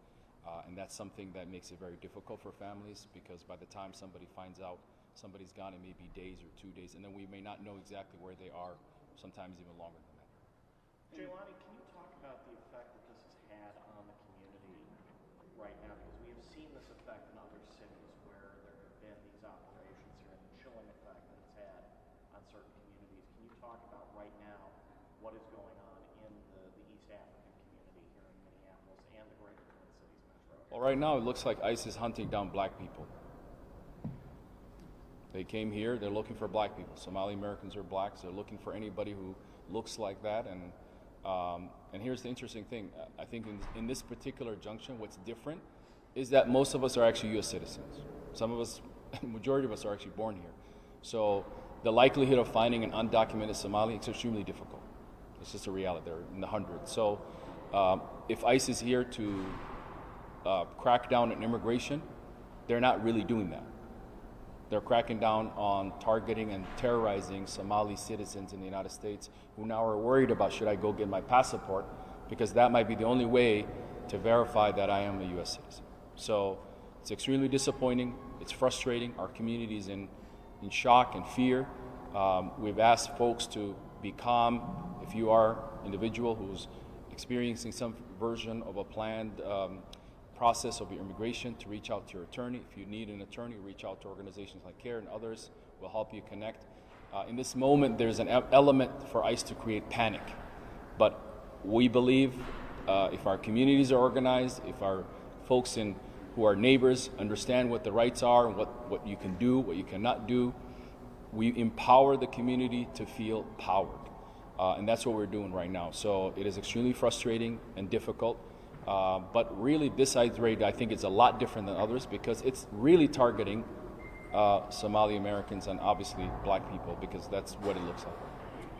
And that's something that makes it very difficult for families, because by the time somebody finds out somebody's gone, it may be days or 2 days, and then we may not know exactly where they are, sometimes even longer than that. Jaylani, can you talk about the effect that this has had on the community right now? Because we have seen this effect in other cities where there have been these operations here, and the chilling effect that it's had on certain communities. Can you talk about right now what is going on in the East African community here in Minneapolis and the greater Twin Cities metro? Well, right now it looks like ICE is hunting down black people. They came here, they're looking for black people. Somali Americans are blacks, they're looking for anybody who looks like that. And here's the interesting thing. I think in this particular junction, what's different is that most of us are actually U.S. citizens. Some of us, majority of us are actually born here. So the likelihood of finding an undocumented Somali is extremely difficult. It's just a reality. They're in the hundreds. So if ICE is here to crack down on immigration, they're not really doing that. They're cracking down on targeting and terrorizing Somali citizens in the United States who now are worried about, should I go get my passport, because that might be the only way to verify that I am a U.S. citizen. So it's extremely disappointing. It's frustrating. Our community is in shock and fear. We've asked folks to be calm. If you are an individual who's experiencing some version of a planned process of your immigration, to reach out to your attorney. If you need an attorney, reach out to organizations like CARE, and others will help you connect. In this moment, there's an element for ICE to create panic. But we believe if our communities are organized, if our folks who are neighbors understand what the rights are and what you can do, what you cannot do, we empower the community to feel powered. And that's what we're doing right now. So it is extremely frustrating and difficult. But really, this ICE raid, I think, is a lot different than others because it's really targeting Somali Americans and obviously black people, because that's what it looks like.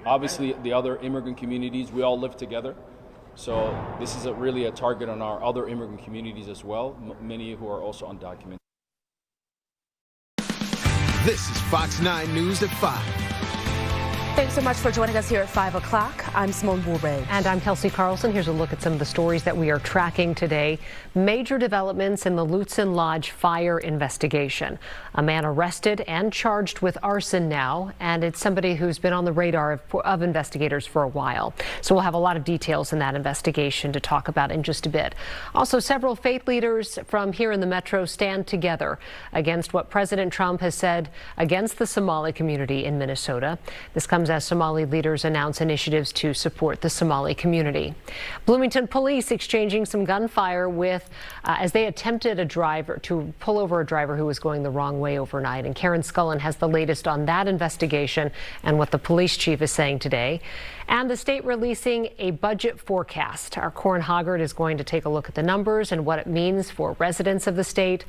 Obviously, the other immigrant communities, we all live together. So this is really a target on our other immigrant communities as well, many who are also undocumented. This is Fox 9 News at 5. Thanks so much for joining us here at 5 o'clock. I'm Simone Bourret. And I'm Kelsey Carlson. Here's a look at some of the stories that we are tracking today. Major developments in the Lutsen Lodge fire investigation. A man arrested and charged with arson now, and it's somebody who's been on the radar of investigators for a while. So we'll have a lot of details in that investigation to talk about in just a bit. Also, several faith leaders from here in the metro stand together against what President Trump has said against the Somali community in Minnesota. This comes as Somali leaders announce initiatives to support the Somali community. Bloomington police exchanging some gunfire with as they attempted to pull over a driver who was going the wrong way overnight. And Karen Scullin has the latest on that investigation and what the police chief is saying today. And the state releasing a budget forecast. Our Corin Hoggard is going to take a look at the numbers and what it means for residents of the state.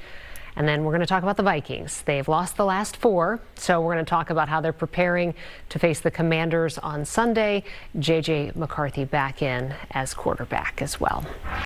And then we're going to talk about the Vikings. They've lost the last 4, so we're going to talk about how they're preparing to face the Commanders on Sunday. J.J. McCarthy back in as quarterback as well.